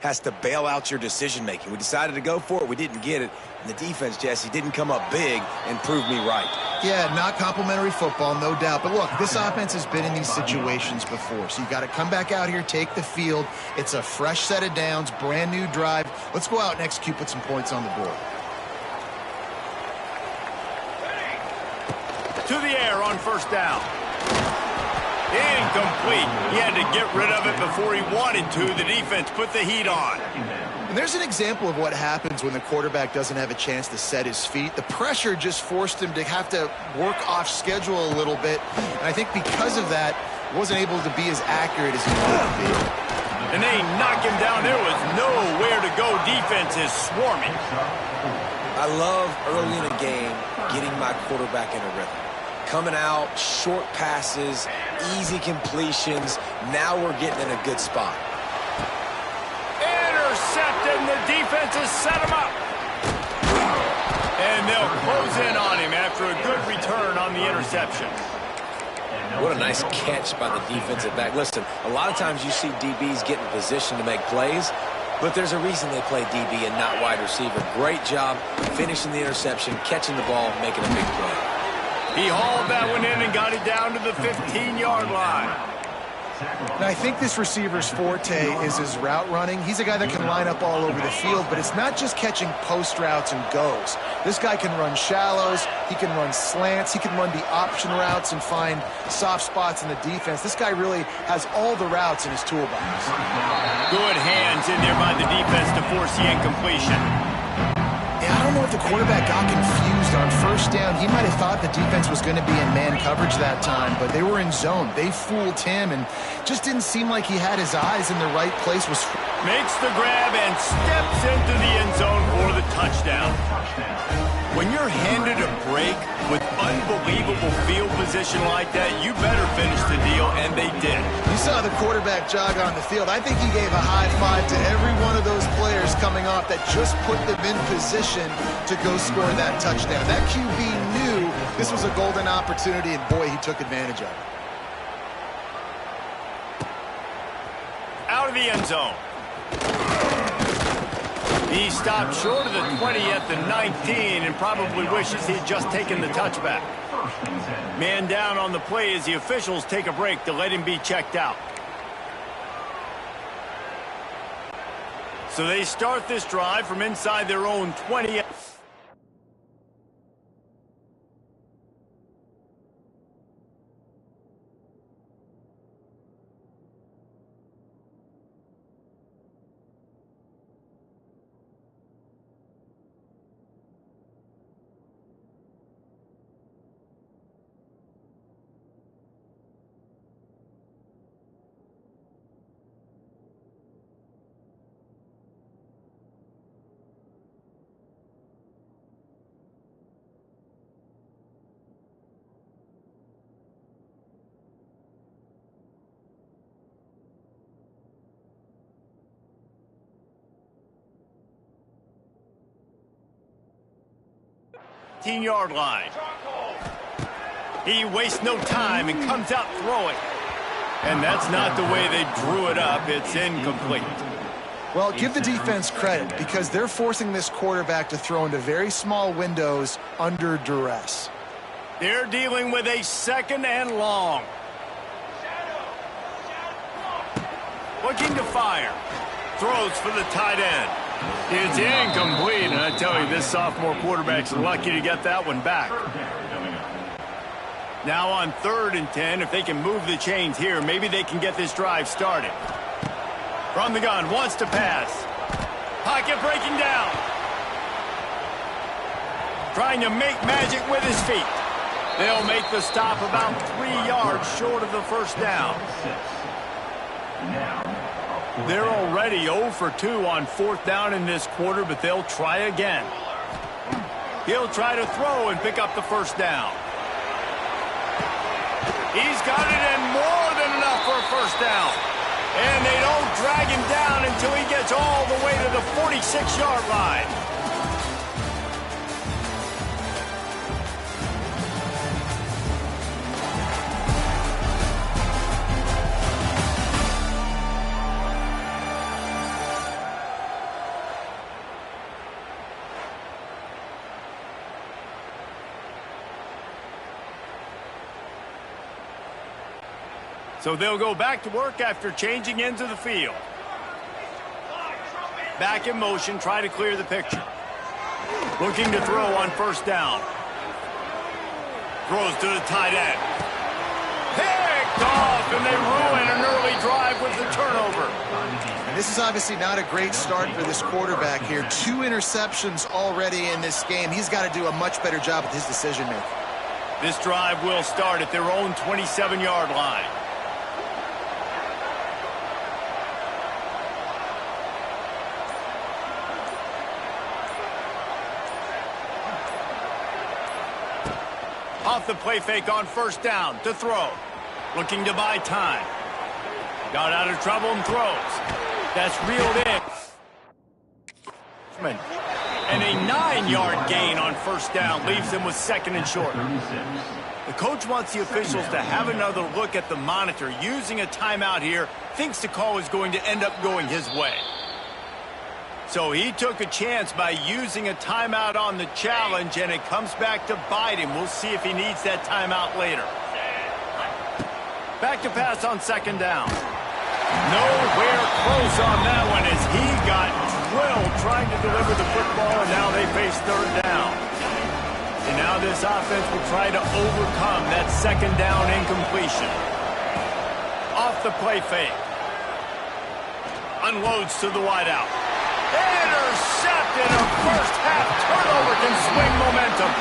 has to bail out your decision-making. We decided to go for it. We didn't get it. And the defense, Jesse, didn't come up big and prove me right. Yeah, not complimentary football, no doubt. But look, this offense has been in these situations before. So you got to come back out here, take the field. It's a fresh set of downs, brand new drive. Let's go out and execute, put some points on the board. To the air on first down. Incomplete. He had to get rid of it before he wanted to. The defense put the heat on. And there's an example of what happens when the quarterback doesn't have a chance to set his feet. The pressure just forced him to have to work off schedule a little bit. And I think because of that, wasn't able to be as accurate as he wanted to be. And they knock him down. There was nowhere to go. Defense is swarming. I love early in a game getting my quarterback in a rhythm. Coming out, short passes, easy completions. Now we're getting in a good spot. Intercepted, and the defense has set him up. And they'll close in on him after a good return on the interception. What a nice catch by the defensive back. Listen, a lot of times you see DBs get in position to make plays, but there's a reason they play DB and not wide receiver. Great job finishing the interception, catching the ball, making a big play. He hauled that one in and got it down to the 15-yard line. Now, I think this receiver's forte is his route running. He's a guy that can line up all over the field, but it's not just catching post routes and goes. This guy can run shallows, he can run slants, he can run the option routes and find soft spots in the defense. This guy really has all the routes in his toolbox. Good hands in there by the defense to force the incompletion. Yeah, I don't know if the quarterback got confused on first down. He might have thought the defense was going to be in man coverage that time, but they were in zone. They fooled him and just didn't seem like he had his eyes in the right place. Makes the grab and steps into the end zone for the touchdown. When you're handed a break with unbelievable field position like that, you better finish the deal, and they did. You saw the quarterback jog on the field. I think he gave a high five to every one of those players coming off that just put them in position to go score that touchdown. That QB knew this was a golden opportunity, and boy, he took advantage of it. Out of the end zone. He stopped short of the 20 at the 19 and probably wishes he'd just taken the touchback. Man down on the play as the officials take a break to let him be checked out. So they start this drive from inside their own 20. Yard line. He wastes no time and comes out throwing. And that's not the way they drew it up. It's incomplete. Well, give the defense credit because they're forcing this quarterback to throw into very small windows under duress. They're dealing with a second and long. Looking to fire. Throws for the tight end. It's incomplete, and I tell you, this sophomore quarterback's lucky to get that one back. Now on 3rd and 10, if they can move the chains here, maybe they can get this drive started. From the gun, wants to pass. Pocket breaking down. Trying to make magic with his feet. They'll make the stop about 3 yards short of the first down. They're already 0 for 2 on 4th down in this quarter, but they'll try again. He'll try to throw and pick up the first down. He's got it and more than enough for a first down. And they don't drag him down until he gets all the way to the 46-yard line. So they'll go back to work after changing into the field. Back in motion, try to clear the picture. Looking to throw on first down. Throws to the tight end. Picked off, and they ruin an early drive with the turnover. And this is obviously not a great start for this quarterback here. 2 interceptions already in this game. He's got to do a much better job with his decision-making. This drive will start at their own 27-yard line. Off the play fake on first down to throw. Looking to buy time. Got out of trouble and throws. That's reeled in. And a 9-yard gain on first down leaves them with second and short. The coach wants the officials to have another look at the monitor. Using a timeout here, thinks the call is going to end up going his way. So he took a chance by using a timeout on the challenge, and it comes back to bite him. We'll see if he needs that timeout later. Back to pass on second down. Nowhere close on that one as he got drilled trying to deliver the football, and now they face third down. And now this offense will try to overcome that second down incompletion. Off the play fake. Unloads to the wideout. Intercepted. A first half turnover can swing momentum.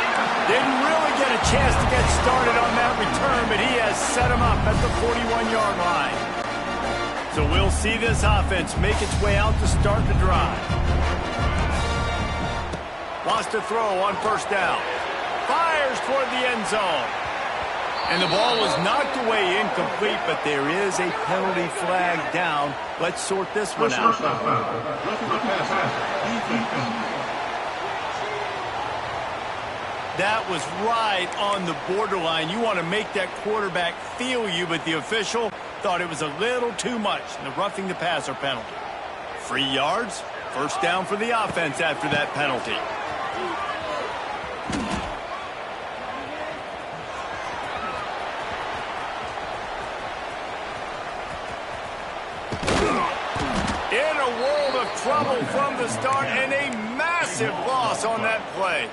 Didn't really get a chance to get started on that return, but he has set him up at the 41-yard line. So we'll see this offense make its way out to start the drive. Wants to throw on first down. Fires toward the end zone. And the ball was knocked away incomplete, but there is a penalty flag down. Let's sort this one out. That was right on the borderline. You want to make that quarterback feel you, but the official thought it was a little too much. The roughing the passer penalty. 3 yards, first down for the offense after that penalty. In a world of trouble from the start, and a massive loss on that play.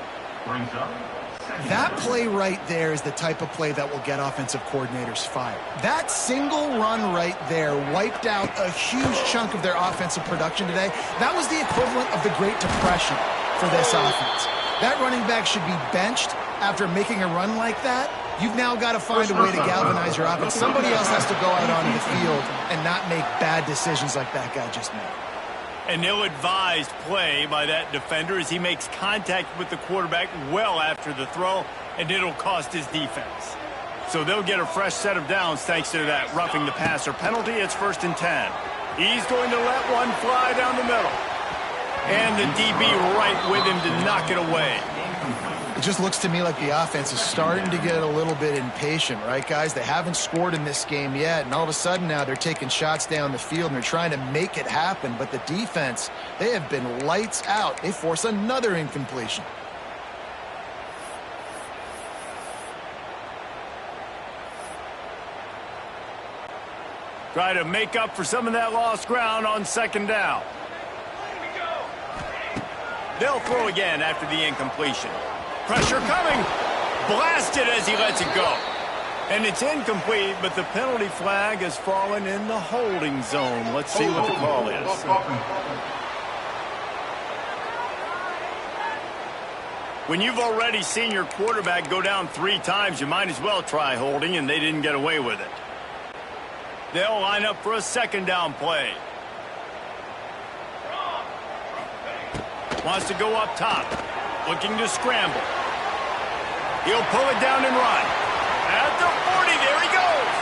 That play right there is the type of play that will get offensive coordinators fired. That single run right there wiped out a huge chunk of their offensive production today. That was the equivalent of the Great Depression for this offense. That running back should be benched after making a run like that. You've now got to find a way to galvanize your offense. Somebody else has to go out onto the field and not make bad decisions like that guy just made. An ill-advised play by that defender as he makes contact with the quarterback well after the throw, and it'll cost his defense. So they'll get a fresh set of downs thanks to that roughing the passer penalty. It's 1st and 10. He's going to let one fly down the middle. And the DB right with him to knock it away. It just looks to me like the offense is starting to get a little bit impatient, right, guys? They haven't scored in this game yet, and all of a sudden now they're taking shots down the field and they're trying to make it happen. But the defense, they have been lights out. They force another incompletion. Try to make up for some of that lost ground on second down. They'll throw again after the incompletion. Pressure coming. Blasted as he lets it go. And it's incomplete, but the penalty flag has fallen in the holding zone. Let's see what the call is. When you've already seen your quarterback go down 3 times, you might as well try holding, and they didn't get away with it. They'll line up for a second down play. Wants to go up top. Looking to scramble. He'll pull it down and run. At the 40, there he goes.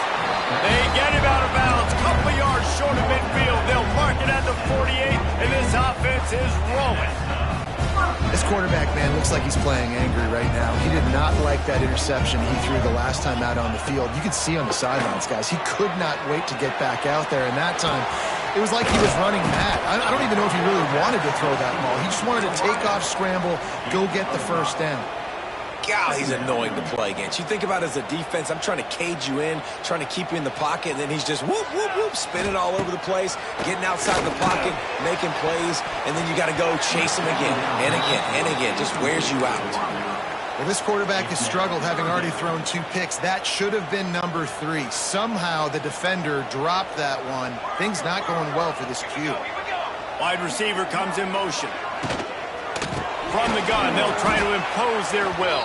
They get him out of bounds. Couple of yards short of midfield. They'll mark it at the 48, and this offense is rolling. This quarterback, man, looks like he's playing angry right now. He did not like that interception he threw the last time out on the field. You could see on the sidelines, guys, he could not wait to get back out there, and that time it was like he was running mad. I don't even know if he really wanted to throw that ball. He just wanted to take off, scramble, go get the first down. God, he's annoying to play against. You think about it as a defense, I'm trying to cage you in, trying to keep you in the pocket, and then he's just whoop, whoop, whoop, spinning all over the place, getting outside the pocket, making plays, and then you got to go chase him again and again and again. Just wears you out. Well, this quarterback has struggled, having already thrown 2 picks. That should have been number 3. Somehow the defender dropped that one. Things not going well for this Q. Wide receiver comes in motion. From the gun, they'll try to impose their will.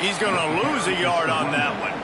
He's going to lose a yard on that one.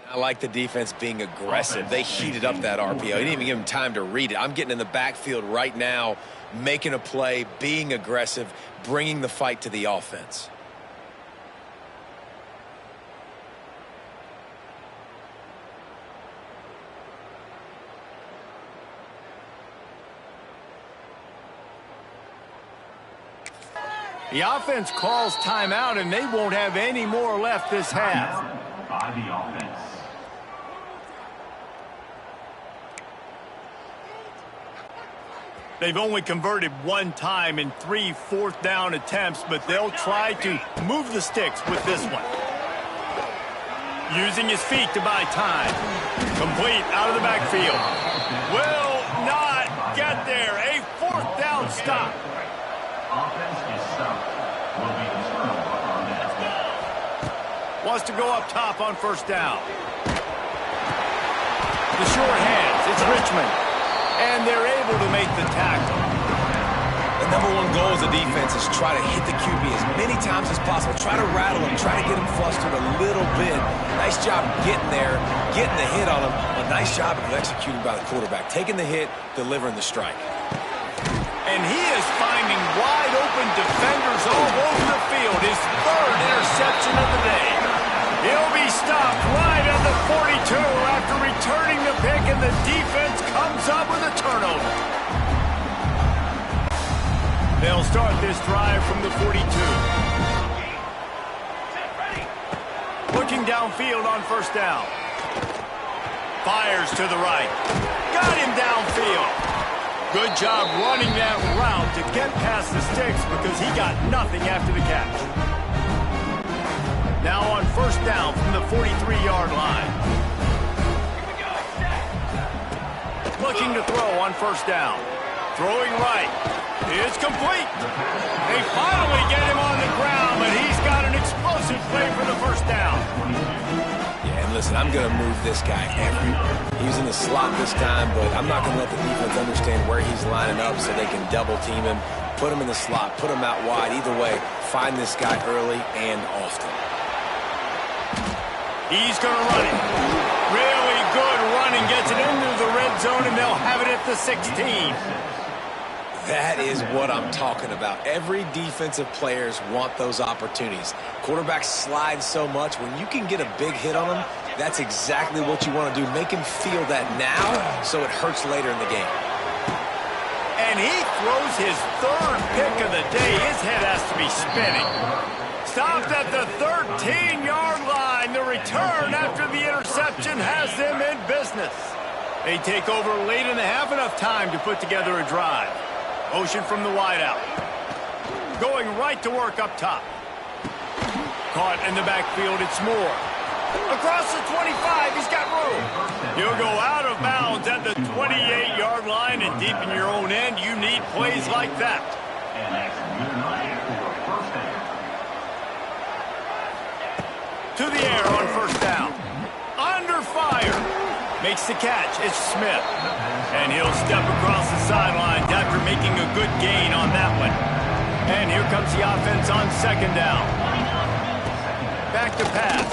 I like the defense being aggressive. They heated up that RPO. He didn't even give him time to read it. I'm getting in the backfield right now, making a play, being aggressive, bringing the fight to the offense. The offense calls timeout, and they won't have any more left this half. By the offense. They've only converted 1 time in 3 fourth-down attempts, but they'll try to move the sticks with this one. Using his feet to buy time. Complete out of the backfield. Will not get there. A 4th-down stop. Offense is stopped. Will be a turnover on that. Wants to go up top on 1st down. The short hands. It's Richmond. And they're able to make the tackle. The number 1 goal as a defense is try to hit the QB as many times as possible. Try to rattle him. Try to get him flustered a little bit. Nice job getting there, getting the hit on him. A nice job of executing by the quarterback. Taking the hit, delivering the strike. And he is finding wide open defenders all over the field. His 3rd interception of the day. He'll be stopped right at the 42 after returning the pick, and the defense comes up with a turnover. They'll start this drive from the 42. Looking downfield on 1st down. Fires to the right. Got him downfield. Good job running that route to get past the sticks because he got nothing after the catch. Now on 1st down from the 43-yard line. Looking to throw on 1st down. Throwing right. It's complete. They finally get him on the ground, but he's got an explosive play for the 1st down. Yeah, and listen, I'm going to move this guy everywhere. He's in the slot this time, but I'm not going to let the defense understand where he's lining up so they can double team him, put him in the slot, put him out wide. Either way, find this guy early and often. He's going to run it. Really good running. Gets it into the red zone, and they'll have it at the 16. That is what I'm talking about. Every defensive players want those opportunities. Quarterbacks slide so much. When you can get a big hit on them, that's exactly what you want to do. Make him feel that now so it hurts later in the game. And he throws his 3rd pick of the day. His head has to be spinning. Stopped at the 13-yard line. The return after the interception has them in business. They take over late in the half, enough time to put together a drive. Motion from the wideout. Going right to work up top. Caught in the backfield, it's Moore. Across the 25, he's got room. He'll go out of bounds at the the 28-yard line and deep in your own end, you need plays like that. And that's good line for first down. To the air on first down. Under fire. Makes the catch. It's Smith. And he'll step across the sidelines after making a good gain on that one. And here comes the offense on second down. Back to pass.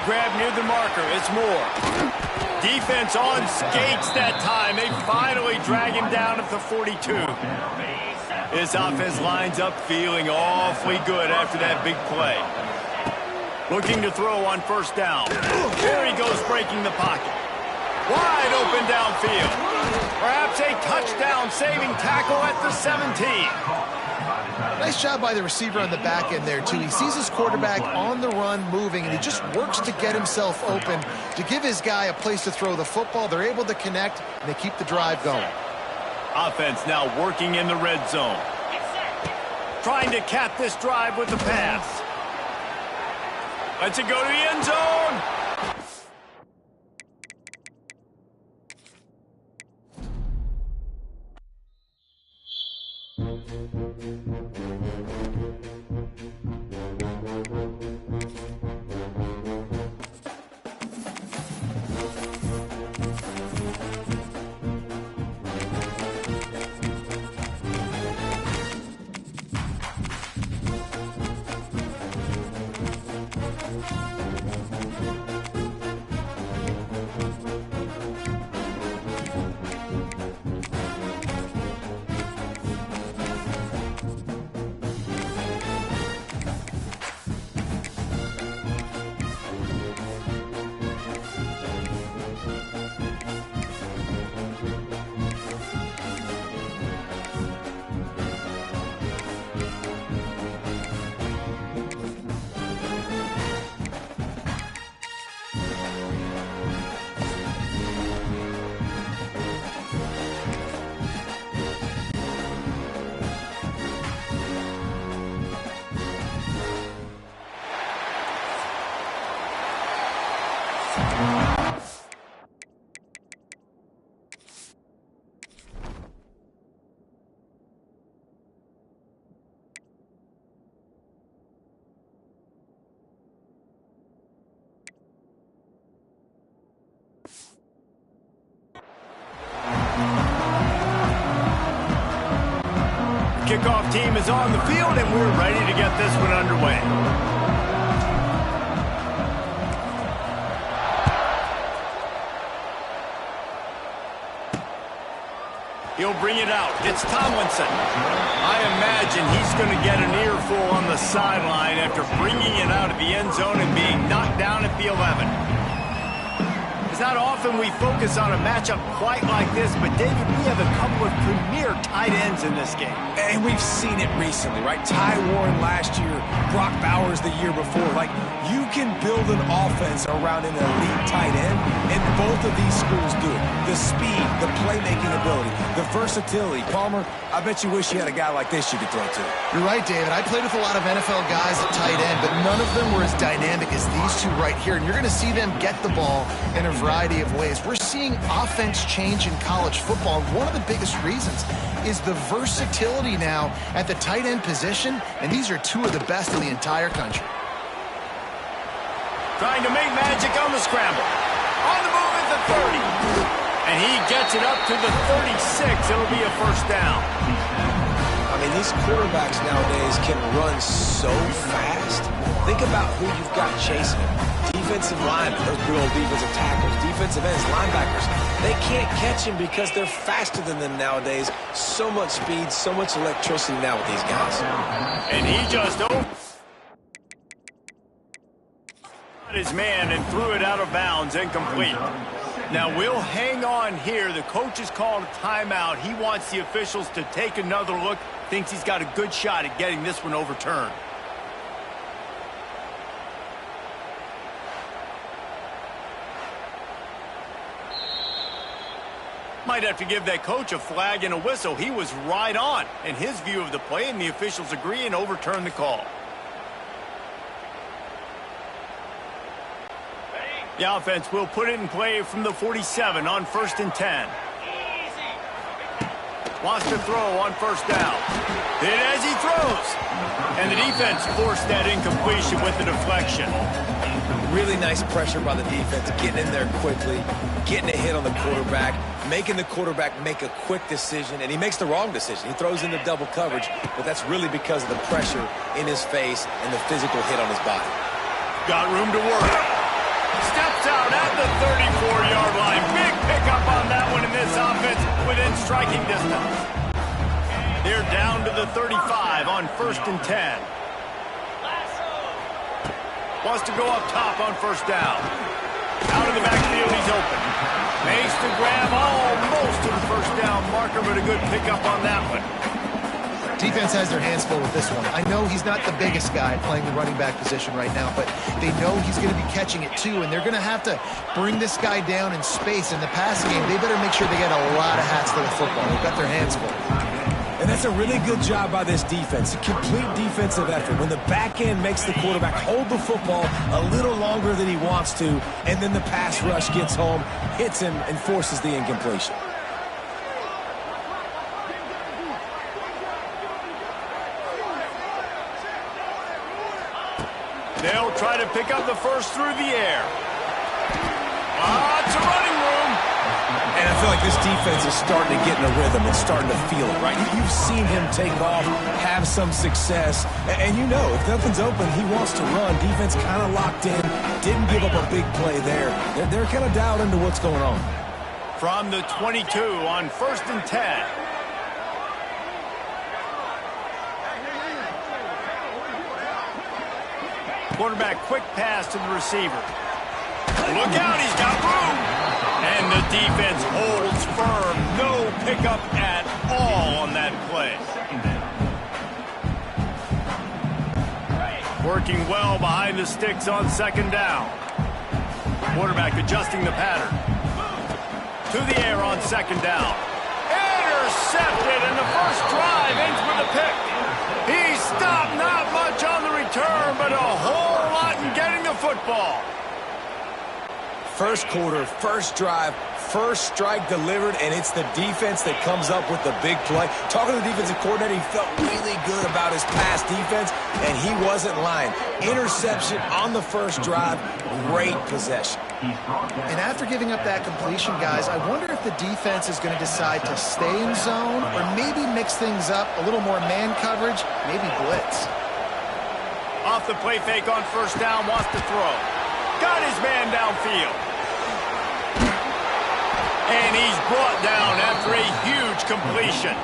Grab near the marker. It's Moore. Defense on skates that time. They finally drag him down at the 42. This offense lines up feeling awfully good after that big play. Looking to throw on first down. There he goes, breaking the pocket. Wide open downfield. Perhaps a touchdown-saving tackle at the 17. Nice job by the receiver on the back end there, too. He sees his quarterback on the run moving, and he just works to get himself open to give his guy a place to throw the football. They're able to connect, and they keep the drive going. Offense now working in the red zone. Trying to cap this drive with the pass. Let's it go to the end zone. Kickoff team is on the field, and we're ready to get this one underway. He'll bring it out. It's Tomlinson. I imagine he's going to get an earful on the sideline after bringing it out of the end zone and being knocked down at the 11. It's not often we focus on a matchup quite like this, but David, we have a couple of premier tight ends in this game. And we've seen it recently, right? Ty Warren last year, Brock Bowers the year before. Like, you can build an offense around an elite tight end, and both of these schools do it. The speed, the playmaking ability, the versatility. Palmer, I bet you wish you had a guy like this you could throw to. You're right, David. I played with a lot of NFL guys at tight end, but none of them were as dynamic as these two right here. And you're going to see them get the ball in a variety of ways. We're seeing offense change in college football. One of the biggest reasons is the versatility now at the tight end position, and these are two of the best in the entire country. Trying to make magic on the scramble. On the move at the 30. And he gets it up to the 36. It'll be a first down. I mean, these quarterbacks nowadays can run so fast. Think about who you've got chasing him. Defensive linemen, those big old defensive tackles, defensive ends, linebackers. They can't catch him because they're faster than them nowadays. So much speed, so much electricity now with these guys. And he just opened his man and threw it out of bounds, incomplete. Now we'll hang on here. The coach has called a timeout. He wants the officials to take another look. Thinks he's got a good shot at getting this one overturned. Might have to give that coach a flag and a whistle. He was right on in his view of the play, and the officials agree and overturn the call. The offense will put it in play from the 47 on 1st and 10. Wants to throw on 1st down. Hit as he throws. And the defense forced that incompletion with the deflection. Really nice pressure by the defense, getting in there quickly, getting a hit on the quarterback, making the quarterback make a quick decision, and he makes the wrong decision. He throws into double coverage, but that's really because of the pressure in his face and the physical hit on his body. Got room to work. Steps out at the 34-yard line. Big pickup on that one in this offense within striking distance. They're down to the 35 on 1st and 10. Wants to go up top on 1st down. Out of the backfield, he's open. Makes the grab almost to the 1st down marker, but a good pickup on that one. Defense has their hands full with this one. I know he's not the biggest guy playing the running back position right now, but they know he's going to be catching it too, and they're going to have to bring this guy down in space. In the passing game, they better make sure they get a lot of hats to the football. They've got their hands full. And that's a really good job by this defense, a complete defensive effort. When the back end makes the quarterback hold the football a little longer than he wants to, and then the pass rush gets home, hits him, and forces the incompletion. They'll try to pick up the first through the air. It's a running room. And I feel like this defense is starting to get in a rhythm and starting to feel it, right? You've seen him take off, have some success, and you know if nothing's open, he wants to run. Defense kind of locked in, didn't give up a big play there. They're kind of dialed into what's going on. From the 22 on 1st and 10. Quarterback quick pass to the receiver. Look out, he's got room. And the defense holds firm. No pickup at all on that play. Working well behind the sticks on 2nd down. Quarterback adjusting the pattern. To the air on 2nd down. Intercepted, and the first drive ends with a pick. He stopped, not much on the return, but a whole lot in getting the football. First quarter, first drive, first strike delivered, and it's the defense that comes up with the big play. Talking to the defensive coordinator, he felt really good about his pass defense, and he wasn't lying. Interception on the first drive, great possession. And after giving up that completion, guys, I wonder if the defense is going to decide to stay in zone or maybe mix things up, a little more man coverage, maybe blitz. Off the play fake on 1st down, wants to throw. Got his man downfield. And he's brought down after a huge completion.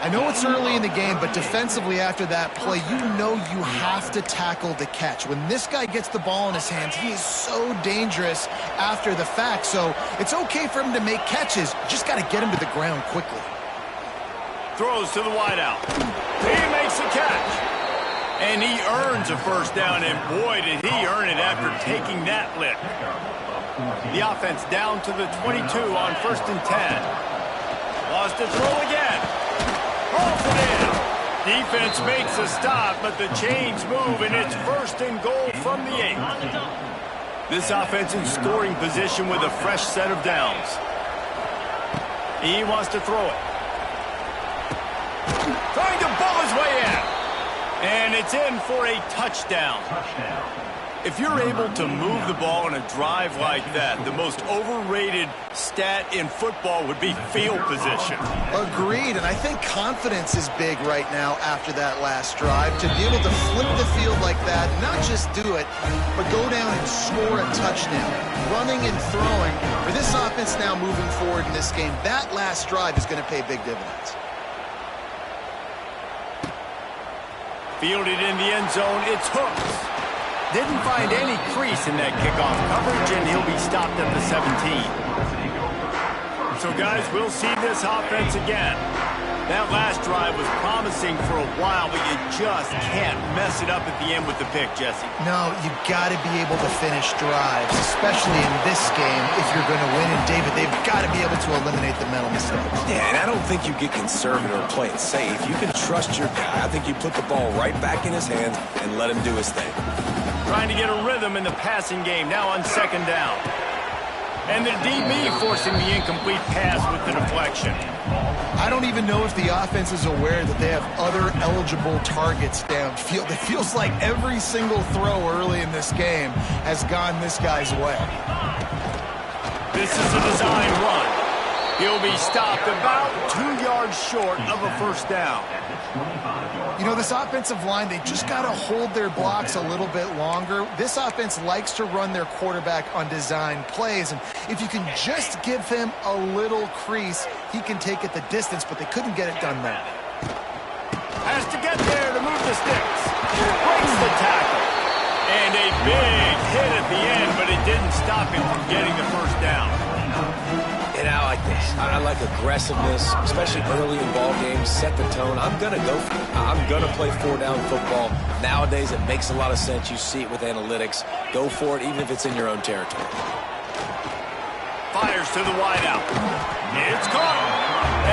I know it's early in the game, but defensively after that play, you know you have to tackle the catch. When this guy gets the ball in his hands, he is so dangerous after the fact. So it's okay for him to make catches. Just got to get him to the ground quickly. Throws to the wideout. He makes the catch. And he earns a 1st down, and boy, did he earn it after taking that lick. The offense down to the 22 on 1st and 10. Lost to throw again. Rolls it in. Defense makes a stop, but the chains move, and it's 1st and goal from the 8. This offense in scoring position with a fresh set of downs. He wants to throw it. Trying to bull his way in. And it's in for a touchdown. If you're able to move the ball in a drive like that, the most overrated stat in football would be field position. Agreed, and I think confidence is big right now after that last drive. To be able to flip the field like that, not just do it, but go down and score a touchdown. Running and throwing. For this offense now moving forward in this game, that last drive is going to pay big dividends. Fielded in the end zone, it's Hooks. Didn't find any crease in that kickoff coverage, and he'll be stopped at the 17. So, guys, we'll see this offense again. That last drive was promising for a while, but you just can't mess it up at the end with the pick, Jesse. No, you've got to be able to finish drives, especially in this game if you're going to win. And, David, they've got to be able to eliminate the mental mistakes. Yeah, and I don't think you get conservative or play it safe. You can trust your guy. I think you put the ball right back in his hands and let him do his thing. Trying to get a rhythm in the passing game, now on second down. And the DB forcing the incomplete pass with the deflection. I don't even know if the offense is aware that they have other eligible targets downfield. It feels like every single throw early in this game has gone this guy's way. This is a design run. He'll be stopped about 2 yards short of a first down. You know, this offensive line, they just got to hold their blocks a little bit longer. This offense likes to run their quarterback on design plays, and if you can just give him a little crease, he can take it the distance, but they couldn't get it done there. Has to get there to move the sticks. Breaks the tackle. And a big hit at the end, but it didn't stop him from getting the first down. And I like this. I like aggressiveness, especially early in ball games. Set the tone. I'm going to go for it. I'm going to play four-down football. Nowadays, it makes a lot of sense. You see it with analytics. Go for it, even if it's in your own territory. Fires to the wideout. It's caught.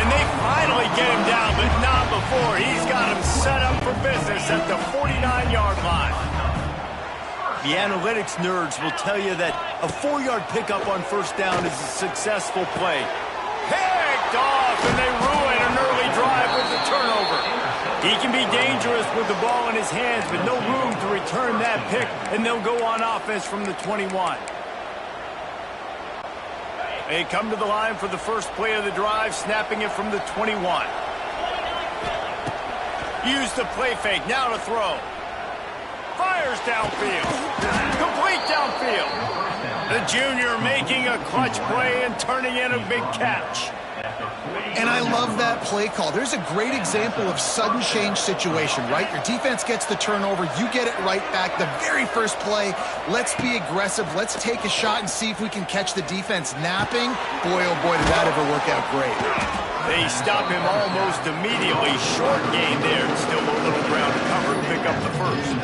And they finally get him down, but not before. He's got him set up for business at the 49-yard line. The analytics nerds will tell you that a 4-yard pickup on first down is a successful play. Picked off, and they ruin an early drive with the turnover. He can be dangerous with the ball in his hands, but no room to return that pick, and they'll go on offense from the 21. They come to the line for the first play of the drive, snapping it from the 21. Use the play fake, now to throw. Fires downfield. Complete downfield. The junior making a clutch play and turning in a big catch. And I love that play call. There's a great example of sudden change situation, right? Your defense gets the turnover, you get it right back. The very first play, let's be aggressive. Let's take a shot and see if we can catch the defense napping. Boy, oh boy, did that ever work out great. They stop him almost immediately. Short gain there. Still a little ground to cover to pick up the first.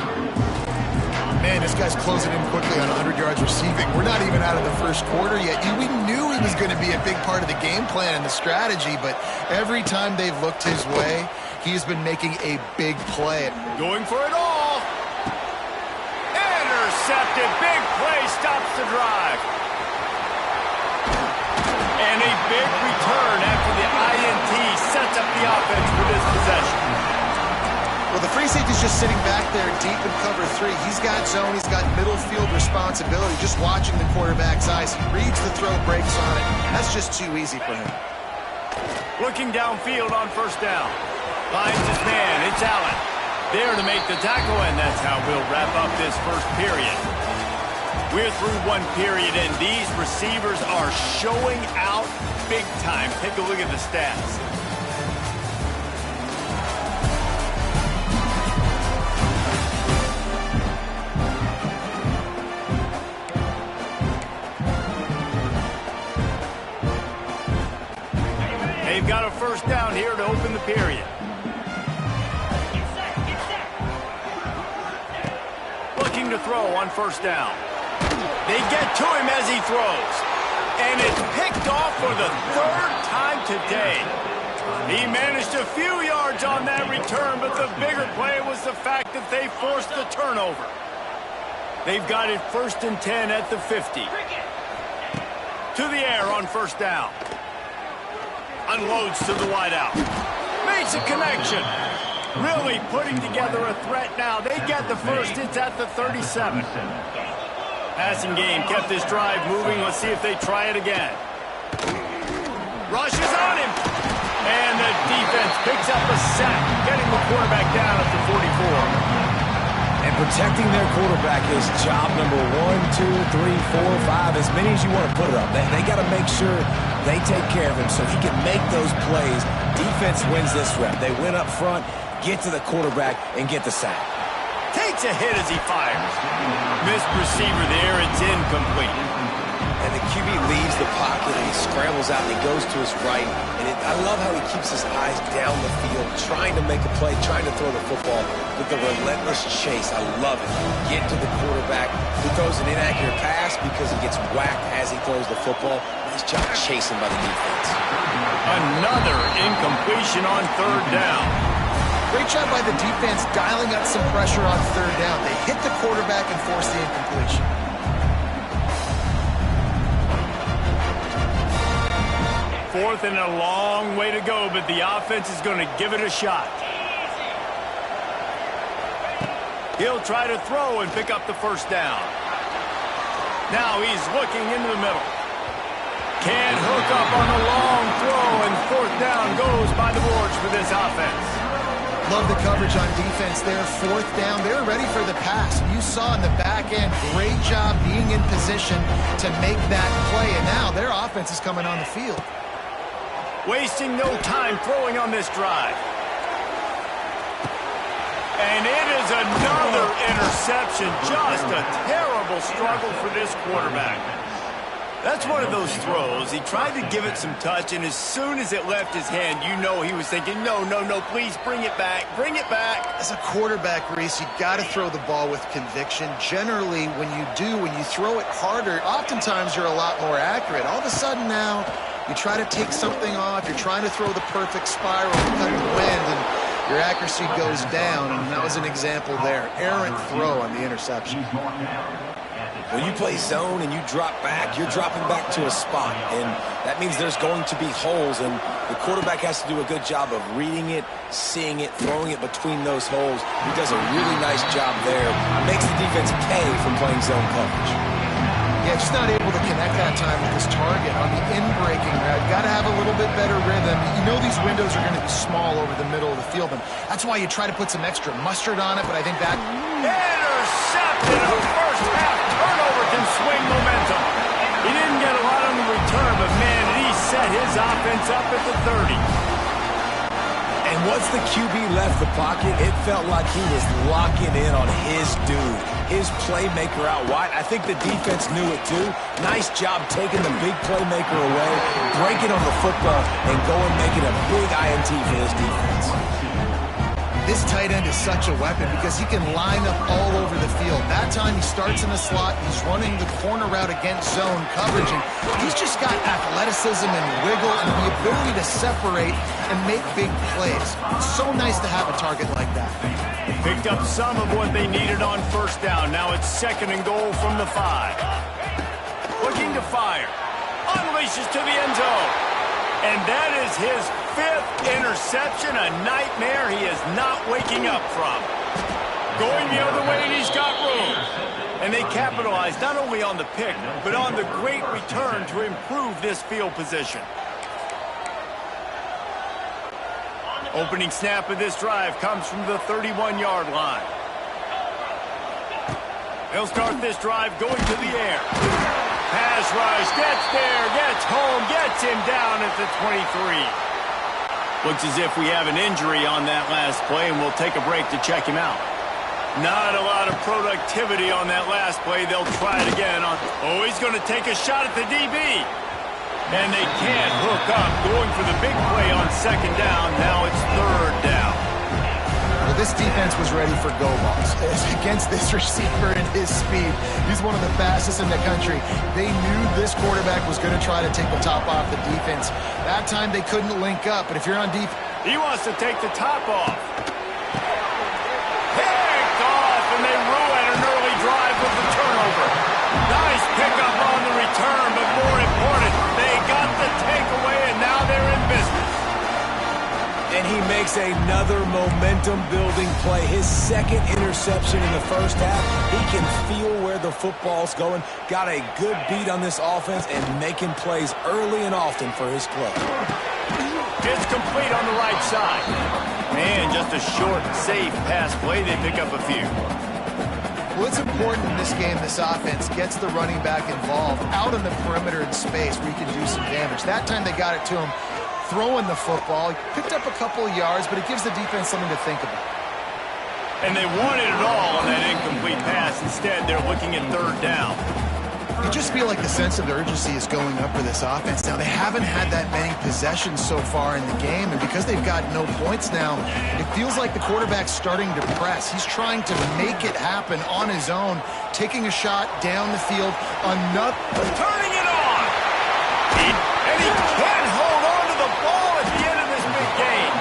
Man, this guy's closing in quickly on 100 yards receiving. We're not even out of the first quarter yet. We knew he was going to be a big part of the game plan and the strategy, but every time they've looked his way, he's been making a big play. Going for it all. Intercepted. Big play stops the drive. And a big return after the INT sets up the offense for this possession. Well, the free safety's just sitting back there deep in cover three. He's got zone. He's got middle field responsibility. Just watching the quarterback's eyes. He reads the throw, breaks on it. That's just too easy for him. Looking downfield on first down. Finds his man. It's Allen. There to make the tackle, and that's how we'll wrap up this first period. We're through one period, and these receivers are showing out big time. Take a look at the stats. They've got a first down here to open the period. Looking to throw on first down. They get to him as he throws. And it's picked off for the third time today. He managed a few yards on that return, but the bigger play was the fact that they forced the turnover. They've got it 1st and 10 at the 50. To the air on first down. Unloads to the wideout. Makes a connection. Really putting together a threat now. They get the first. It's at the 37. Passing game kept this drive moving. Let's see if they try it again. Rushes on him. And the defense picks up a sack, getting the quarterback down at the 44. And protecting their quarterback is job number 1, 2, 3, 4, 5, as many as you want to put it up. They got to make sure they take care of him so he can make those plays. Defense wins this rep. They win up front, get to the quarterback, and get the sack. Takes a hit as he fires. Missed receiver there. It's incomplete. And the QB leaves the pocket and he scrambles out and he goes to his right. And I love how he keeps his eyes down the field, trying to make a play, trying to throw the football with the relentless chase. I love it. Get to the quarterback who throws an inaccurate pass because he gets whacked as he throws the football. Nice job chasing by the defense. Another incompletion on third down. Great job by the defense dialing up some pressure on third down. They hit the quarterback and forced the incompletion. Fourth and a long way to go, but the offense is going to give it a shot. He'll try to throw and pick up the first down. Now he's looking into the middle. Can't hook up on the long throw, and fourth down goes by the boards for this offense. Love the coverage on defense there. Fourth down, they're ready for the pass. You saw in the back end, great job being in position to make that play, and now their offense is coming on the field. Wasting no time throwing on this drive. And it is another interception. Just a terrible struggle for this quarterback. That's one of those throws. He tried to give it some touch, and as soon as it left his hand, you know he was thinking, no, no, no, please bring it back, bring it back. As a quarterback, Reese, you got to throw the ball with conviction. Generally, when you throw it harder, oftentimes you're a lot more accurate. All of a sudden now, you try to take something off, you're trying to throw the perfect spiral, cutting wind, and your accuracy goes down, and that was an example there. Errant throw on the interception. When you play zone and you drop back, you're dropping back to a spot, and that means there's going to be holes, and the quarterback has to do a good job of reading it, seeing it, throwing it between those holes. He does a really nice job there. Makes the defense pay for playing zone coverage. Yeah, just not able to connect that time with his target on the in-breaking route. Got to have a little bit better rhythm. You know these windows are going to be small over the middle of the field, and that's why you try to put some extra mustard on it, but I think that... Intercepted! A first half turnover can swing momentum. He didn't get a lot on the return, but man, he set his offense up at the 30. And once the QB left the pocket, it felt like he was locking in on his dude, his playmaker out wide. I think the defense knew it too. Nice job taking the big playmaker away, breaking on the football, and going making a big INT for his defense. This tight end is such a weapon because he can line up all over the field. That time he starts in the slot, he's running the corner route against zone coverage, and he's just got athleticism and wiggle and the ability to separate and make big plays. It's so nice to have a target like that. Picked up some of what they needed on first down. Now it's second and goal from the 5. Looking to fire. Unleashes to the end zone. And that is his 5th interception, a nightmare he is not waking up from. Going the other way, and he's got room. And they capitalized not only on the pick, but on the great return to improve this field position. Opening snap of this drive comes from the 31-yard line. They'll start this drive going to the air. Pass rush, gets there, gets home, gets him down at the 23. Looks as if we have an injury on that last play, and we'll take a break to check him out. Not a lot of productivity on that last play. They'll try it again. Oh, he's going to take a shot at the DB. And they can't hook up. Going for the big play on second down. Now it's third down. Well, this defense was ready for go balls. Against this receiver and his speed, he's one of the fastest in the country. They knew this quarterback was going to try to take the top off the defense. That time they couldn't link up, but if you're on defense... He wants to take the top off. Picked off, and they ruin an early drive with the turnover. Nice pickup on the return, but more important, they got the takeaway, and now they're in business. And he makes another momentum-building play. His second interception in the first half. He can feel where the football's going. Got a good beat on this offense and making plays early and often for his club. It's complete on the right side. Man, just a short, safe pass play. They pick up a few. Well, it's important in this game, this offense gets the running back involved out on the perimeter in space where he can do some damage. That time they got it to him throwing the football. He picked up a couple of yards, but it gives the defense something to think about. And they wanted it all on that incomplete pass. Instead, they're looking at third down. You just feel like the sense of urgency is going up for this offense. Now, they haven't had that many possessions so far in the game, and because they've got no points now, it feels like the quarterback's starting to press. He's trying to make it happen on his own, taking a shot down the field, turning it on! And he can't hold on to the ball at the end of this big game.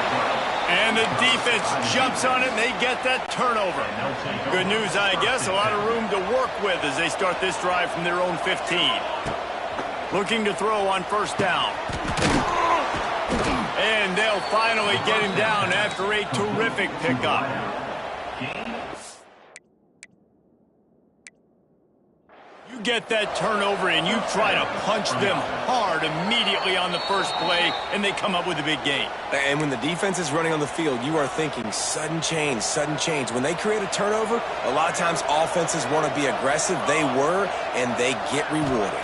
And the defense defense jumps on it, and they get that turnover. Good news, I guess, a lot of room to work with as they start this drive from their own 15. Looking to throw on first down. And they'll finally get him down after a terrific pickup. You get that turnover and you try to punch them hard immediately on the first play, and they come up with a big gain. And when the defense is running on the field, you are thinking sudden change, sudden change. When they create a turnover, a lot of times offenses want to be aggressive. They were, and they get rewarded.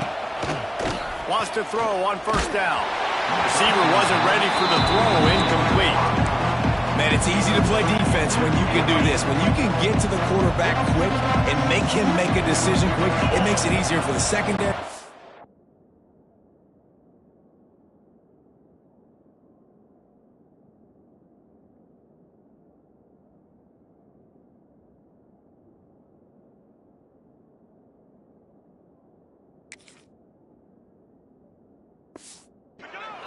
Wants to throw on first down. Receiver wasn't ready for the throw, incomplete. Man, it's easy to play defense when you can do this. When you can get to the quarterback quick and make him make a decision quick, it makes it easier for the secondary.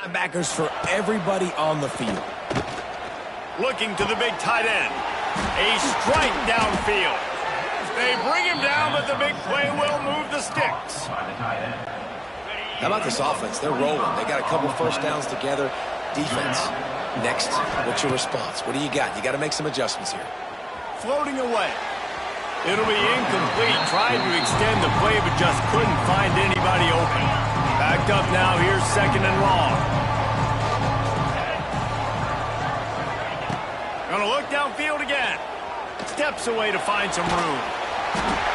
Linebackers for everybody on the field. Looking to the big tight end. A strike downfield. They bring him down, but the big play will move the sticks. How about this offense? They're rolling. They got a couple first downs together. Defense. Next, what's your response? What do you got? You got to make some adjustments here. Floating away. It'll be incomplete. Tried to extend the play, but just couldn't find anybody open. Backed up now. Here's second and long. Gonna look downfield again. Steps away to find some room.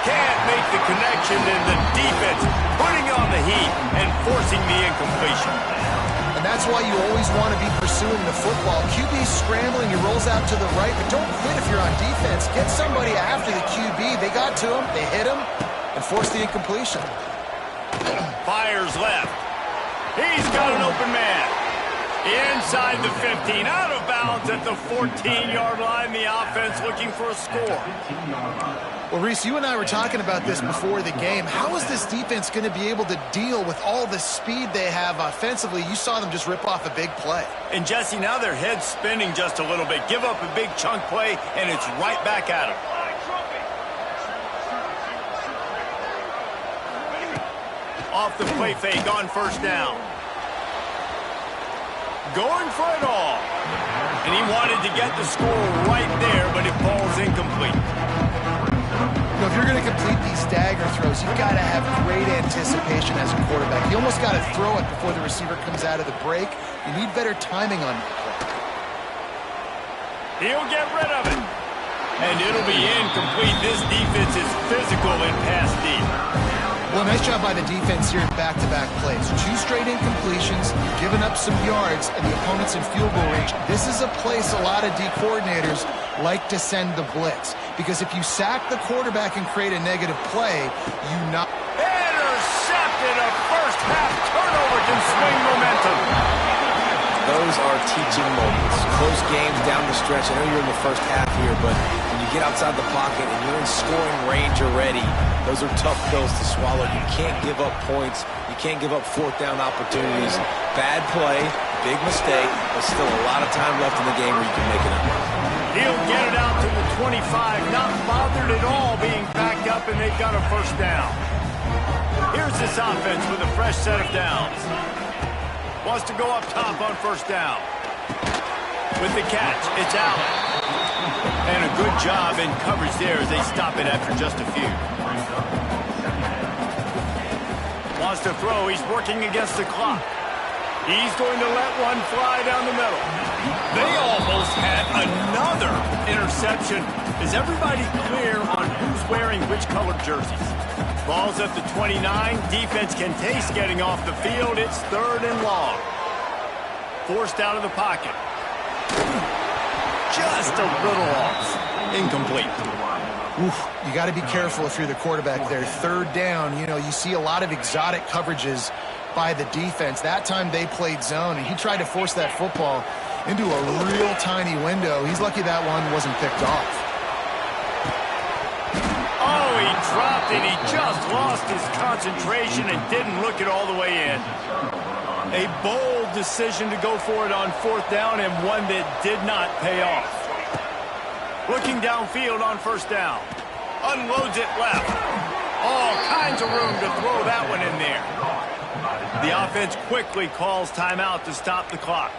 Can't make the connection, and the defense putting on the heat and forcing the incompletion. And that's why you always want to be pursuing the football. QB's scrambling, he rolls out to the right, but don't quit if you're on defense. Get somebody after the QB. They got to him, they hit him, and forced the incompletion. Fires left. He's got an open man. Inside the 15, out of bounds at the 14-yard line. The offense looking for a score. Well, Reese, you and I were talking about this before the game. How is this defense going to be able to deal with all the speed they have offensively? You saw them just rip off a big play. And, Jesse, now their head's spinning just a little bit. Give up a big chunk play, and it's right back at them. Off the play fake on first down. Going for it all. And he wanted to get the score right there, but it falls incomplete. You know, if you're going to complete these stagger throws, you've got to have great anticipation as a quarterback. You almost got to throw it before the receiver comes out of the break. You need better timing on that play. He'll get rid of it. And it'll be incomplete. This defense is physical in pass deep. Well, nice job by the defense here in back-to-back plays. 2 straight incompletions, giving up some yards, and the opponent's in field goal range. This is a place a lot of D coordinators like to send the blitz. Because if you sack the quarterback and create a negative play, you not... Intercepted! A first-half turnover can swing momentum. Those are teaching moments. Close games down the stretch. I know you're in the first half here, but when you get outside the pocket and you're in scoring range already, those are tough pills to swallow. You can't give up points. You can't give up fourth down opportunities. Bad play, big mistake, but still a lot of time left in the game where you can make it up. He'll get it out to the 25, not bothered at all being backed up, and they've got a first down. Here's this offense with a fresh set of downs. Wants to go up top on first down. With the catch, it's out. And a good job in coverage there as they stop it after just a few. Wants to throw. He's working against the clock. He's going to let one fly down the middle. They almost had another interception. Is everybody clear on who's wearing which colored jerseys? Ball's at the 29. Defense can taste getting off the field. It's third and long. Forced out of the pocket. Just a little off. Incomplete. Oof, you got to be careful if you're the quarterback there. Third down, you know, you see a lot of exotic coverages by the defense. That time they played zone, and he tried to force that football into a real tiny window. He's lucky that one wasn't picked off. Oh, he dropped it. He just lost his concentration and didn't look it all the way in. A bold decision to go for it on fourth down, and one that did not pay off. Looking downfield on first down. Unloads it left. All kinds of room to throw that one in there. The offense quickly calls timeout to stop the clock.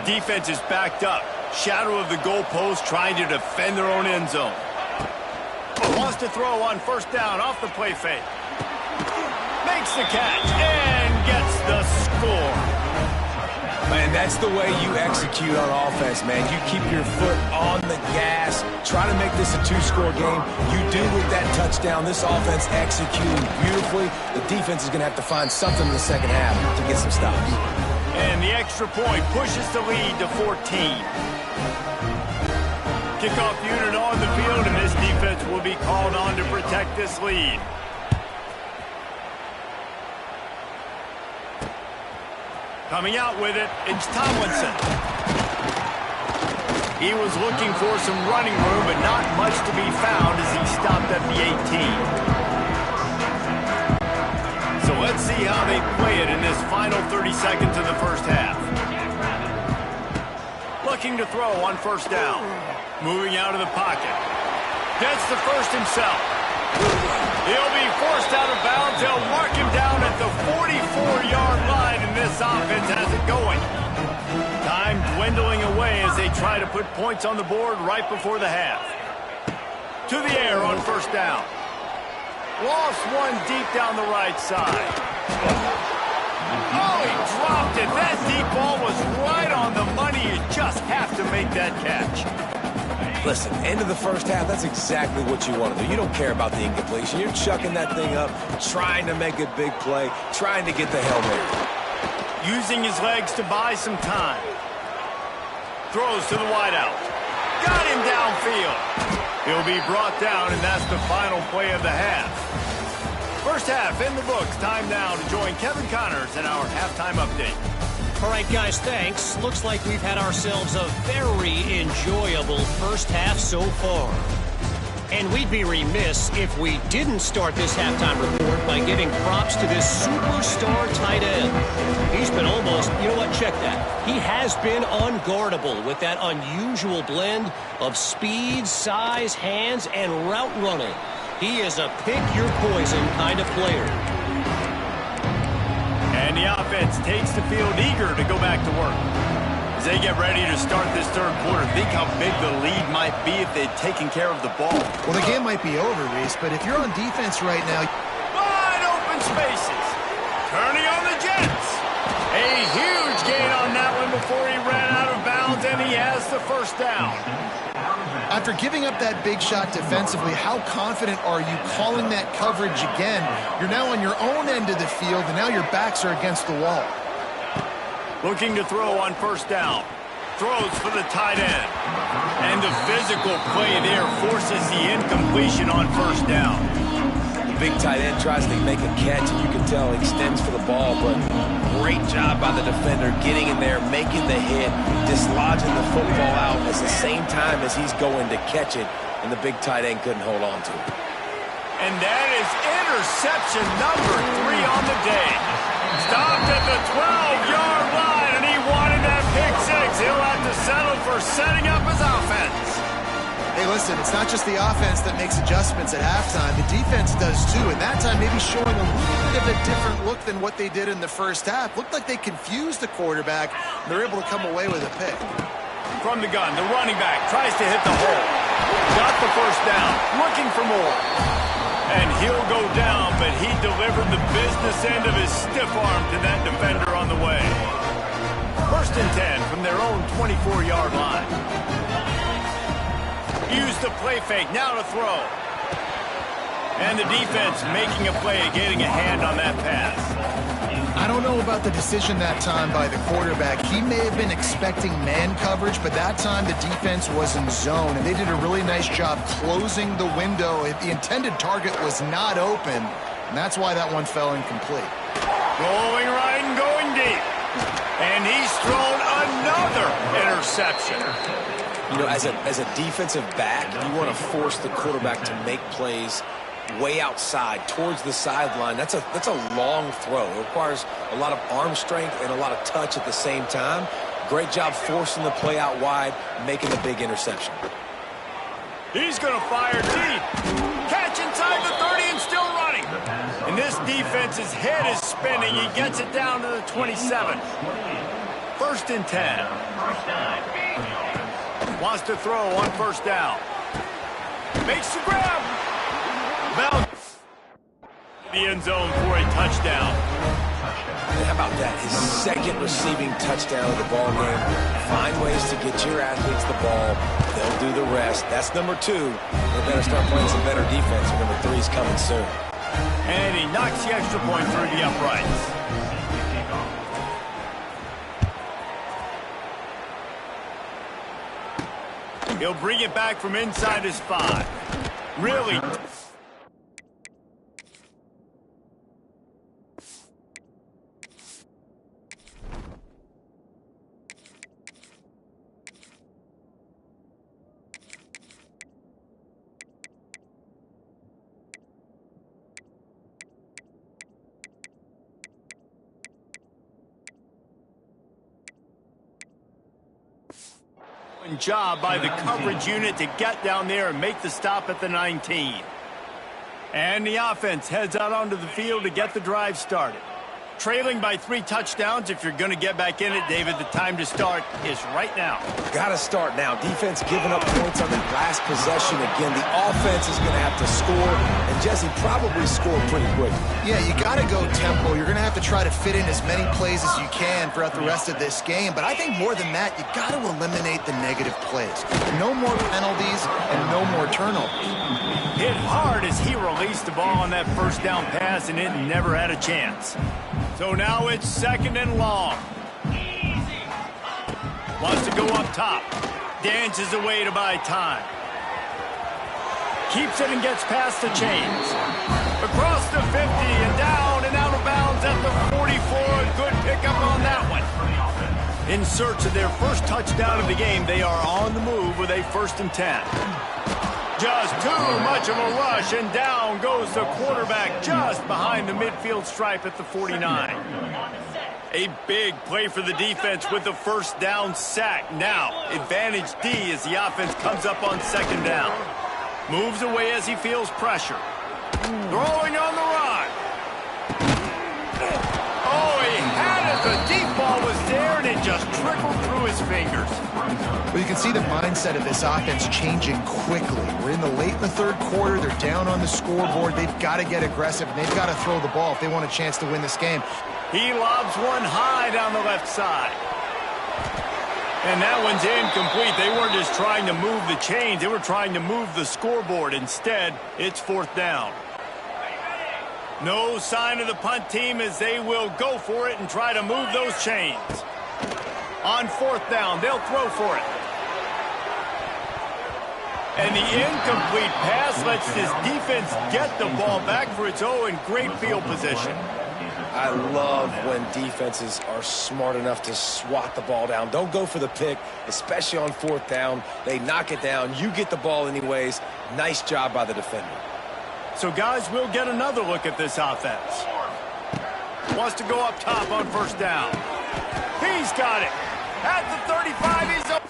Defense is backed up. Shadow of the goalpost trying to defend their own end zone. Wants to throw on first down off the play fake. Makes the catch and gets the score. Man, that's the way you execute on offense, man. You keep your foot on the gas. Try to make this a two-score game. You do with that touchdown. This offense executing beautifully. The defense is going to have to find something in the second half to get some stops. And the extra point pushes the lead to 14. Kickoff unit on the field, and this defense will be called on to protect this lead. Coming out with it, it's Tomlinson. He was looking for some running room, but not much to be found as he stopped at the 18. So let's see how they play it in this final 30 seconds of the first half. Looking to throw on first down. Moving out of the pocket. Gets the first himself. He'll be forced out of bounds. They'll mark him down at the 44-yard line, and this offense has it going. Time dwindling away as they try to put points on the board right before the half. To the air on first down. Lost one deep down the right side. Oh, he dropped it. That deep ball was right on the money. You just have to make that catch. Listen, end of the first half, that's exactly what you want to do. You don't care about the incompletion. You're chucking that thing up, trying to make a big play, trying to get the Hail Mary. Using his legs to buy some time. Throws to the wideout. Got him downfield. He'll be brought down, and that's the final play of the half. First half in the books. Time now to join Kevin Connors in our halftime update. All right, guys, thanks. Looks like we've had ourselves a very enjoyable first half so far. And we'd be remiss if we didn't start this halftime report by giving props to this superstar tight end. He's been almost, you know what, check that. He has been unguardable with that unusual blend of speed, size, hands, and route running. He is a pick-your-poison kind of player. And the offense takes the field eager to go back to work. As they get ready to start this third quarter, think how big the lead might be if they'd taken care of the ball. Well, the game might be over, Reese, but if you're on defense right now... Wide open spaces. Turning on the Jets. A huge gain on that one before he ran out of bounds, and he has the first down. After giving up that big shot defensively, how confident are you calling that coverage again? You're now on your own end of the field, and now your backs are against the wall. Looking to throw on first down. Throws for the tight end. And the physical play there forces the incompletion on first down. The big tight end tries to make a catch, and you can tell he extends for the ball, but great job by the defender getting in there, making the hit, dislodging the football out at the same time as he's going to catch it, and the big tight end couldn't hold on to it. And that is interception number 3 on the day. Stopped at the 12-yard line, and he wanted that pick six. He'll have to settle for setting up his offense. Hey, listen, it's not just the offense that makes adjustments at halftime. The defense does too, and that time maybe showing a little bit of a different look than what they did in the first half. Looked like they confused the quarterback, and they're able to come away with a pick. From the gun, the running back tries to hit the hole. Got the first down, looking for more. And he'll go down, but he delivered the business end of his stiff arm to that defender on the way. First and 10 from their own 24-yard line. Use the play fake, now to throw. And the defense making a play, getting a hand on that pass. I don't know about the decision that time by the quarterback. He may have been expecting man coverage, but that time the defense was in zone, and they did a really nice job closing the window. The intended target was not open, and that's why that one fell incomplete. Going right and going deep. And he's thrown another interception. You know, as a defensive back, you want to force the quarterback to make plays way outside towards the sideline. That's a long throw. It requires a lot of arm strength and a lot of touch at the same time. Great job forcing the play out wide, making the big interception. He's going to fire deep. Catch inside the 30 and still running. And this defense's head is spinning. He gets it down to the 27. First and 10. Wants to throw on first down. Makes the grab. Bell. The end zone for a touchdown. How about that? His second receiving touchdown of the ball game. Find ways to get your athletes the ball. They'll do the rest. That's number 2. They better start playing some better defense. Number 3 is coming soon. And he knocks the extra point through the uprights. He'll bring it back from inside his 5. Really. Job by the coverage unit to get down there and make the stop at the 19. And the offense heads out onto the field to get the drive started. Trailing by 3 touchdowns. If you're going to get back in it, David, the time to start is right now. Got to start now. Defense giving up points on that last possession. Again, the offense is going to have to score, and Jesse probably scored pretty quick. Yeah, you got to go tempo. You're going to have to try to fit in as many plays as you can throughout the rest of this game. But I think more than that, you got to eliminate the negative plays. No more penalties and no more turnovers. Hit hard as he released the ball on that first down pass, and it never had a chance. So now it's second and long. Wants to go up top. Dances away to buy time. Keeps it and gets past the chains. Across the 50 and down and out of bounds at the 44. A good pickup on that one. In search of their first touchdown of the game, they are on the move with a first and 10. Just too much of a rush, and down goes the quarterback just behind the midfield stripe at the 49. A big play for the defense with the first down sack. Now, advantage D as the offense comes up on second down. Moves away as he feels pressure. Throwing on the run. Oh, he had it. The deep ball was there, and it just trickled through his fingers. Well, you can see the mindset of this offense changing quickly. We're late in the third quarter. They're down on the scoreboard. They've got to get aggressive, and they've got to throw the ball if they want a chance to win this game. He lobs one high down the left side. And that one's incomplete. They weren't just trying to move the chains. They were trying to move the scoreboard. Instead, it's fourth down. No sign of the punt team as they will go for it and try to move those chains. On fourth down, they'll throw for it. And the incomplete pass lets this defense get the ball back for its own great field position. I love when defenses are smart enough to swat the ball down. Don't go for the pick, especially on fourth down. They knock it down. You get the ball anyways. Nice job by the defender. So, guys, we'll get another look at this offense. Wants to go up top on first down. He's got it. At the 35, he's up.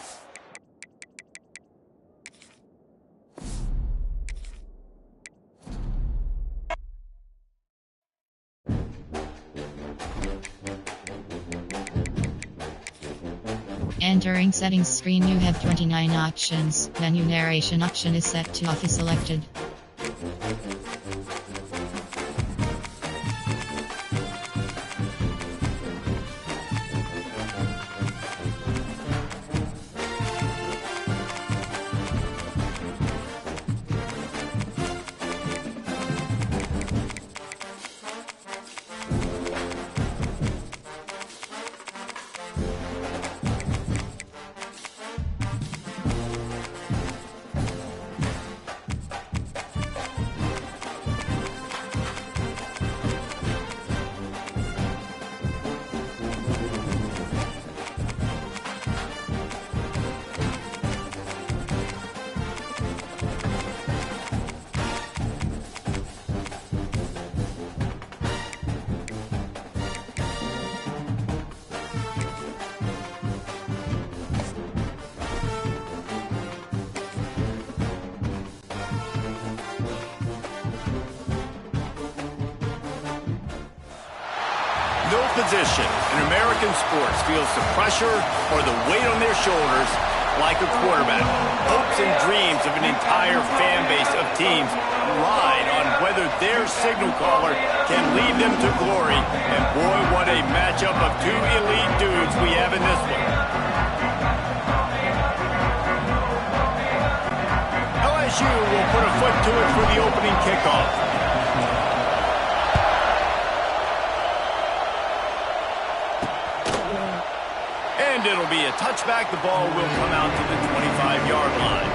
Entering settings screen, you have 29 options. Menu narration option is set to off is selected. no position in American sports feels the pressure or the weight on their shoulders like a quarterback. Hopes and dreams of an entire fan base of teams ride on whether their signal caller can lead them to glory. And boy, what a matchup of two elite dudes we have in this one. LSU will put a foot to it for the opening kickoff. And it'll be a touchback. The ball will come out to the 25-yard line.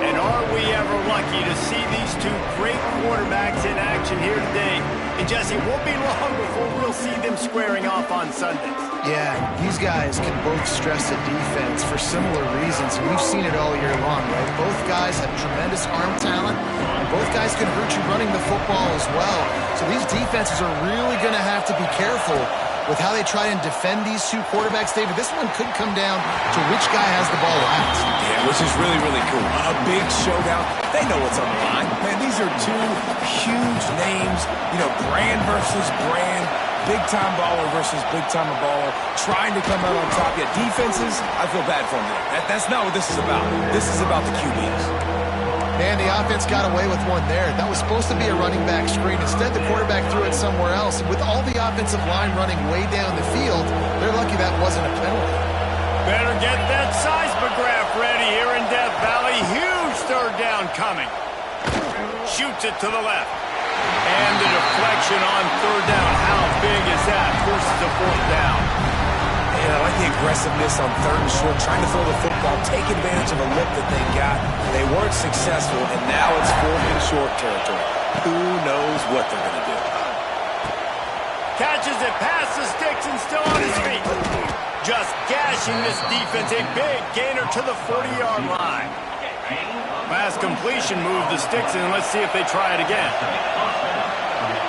And are we ever lucky to see these two great quarterbacks in action here today? And Jesse, it won't be long before we'll see them squaring off on Sundays. Yeah, these guys can both stress a defense for similar reasons, and we've seen it all year long, right? Both guys have tremendous arm talent, and both guys can hurt you running the football as well. So these defenses are really going to have to be careful with how they try and defend these two quarterbacks. David, this one could come down to which guy has the ball last. Yeah, which is really, really cool. A big showdown. They know what's on the line. Man, these are two huge names. You know, brand versus brand. Big-time baller versus big-time baller. Trying to come out on top. Yeah, defenses, I feel bad for them. That's not what this is about. This is about the QBs. Man, the offense got away with one there. That was supposed to be a running back screen. Instead, the quarterback threw it somewhere else. And with all the offensive line running way down the field, they're lucky that wasn't a penalty. Better get that seismograph ready here in Death Valley. Huge third down coming. Shoots it to the left. And the deflection on third down. How big is that? Forces a fourth down. And I like the aggressiveness on third and short, trying to throw the football, take advantage of a look that they got. They weren't successful, and now it's fourth and short territory. Who knows what they're going to do? Catches it past the sticks and still on his feet. Just gashing this defense. A big gainer to the 40-yard line. Last completion moved the sticks, and let's see if they try it again.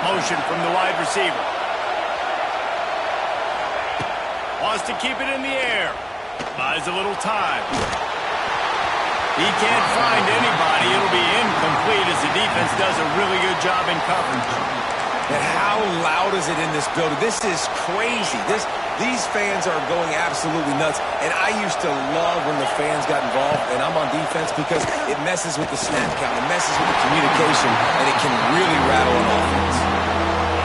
Motion from the wide receiver. Wants to keep it in the air. Buys a little time. He can't find anybody. It'll be incomplete as the defense does a really good job in coverage. And how loud is it in this building? This is crazy. These fans are going absolutely nuts. And I used to love when the fans got involved, and I'm on defense because it messes with the snap count. It messes with the communication, and it can really rattle an offense.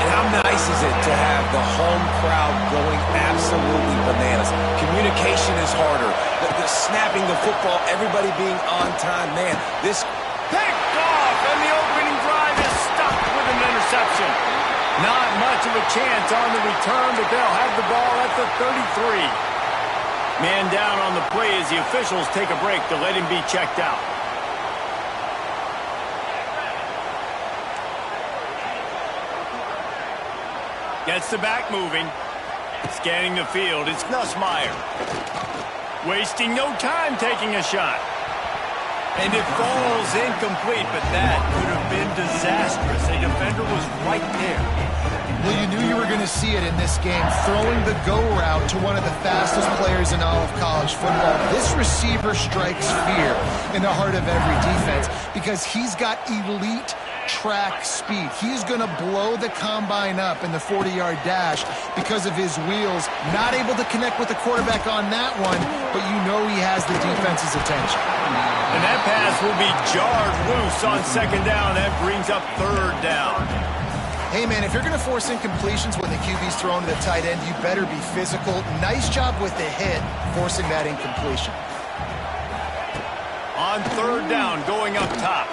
And how nice is it to have the home crowd going absolutely bananas? Communication is harder. The snapping the football, everybody being on time. Man, this picked off, and the opening drive is stopped with an interception. Not much of a chance on the return, but they'll have the ball at the 33. Man down on the play as the officials take a break to let him be checked out. Gets the back moving. Scanning the field, it's Nussmeier. Wasting no time taking a shot. And it falls incomplete, but that could have been disastrous. A defender was right there. Well, you knew you were going to see it in this game, throwing the go route to one of the fastest players in all of college football. This receiver strikes fear in the heart of every defense because he's got elite track speed. He's going to blow the combine up in the 40-yard dash because of his wheels. Not able to connect with the quarterback on that one, but you know he has the defense's attention. And that pass will be jarred loose on second down. That brings up third down. Hey, man, if you're going to force incompletions when the QB's thrown to the tight end, you better be physical. Nice job with the hit, forcing that incompletion. On third down, going up top.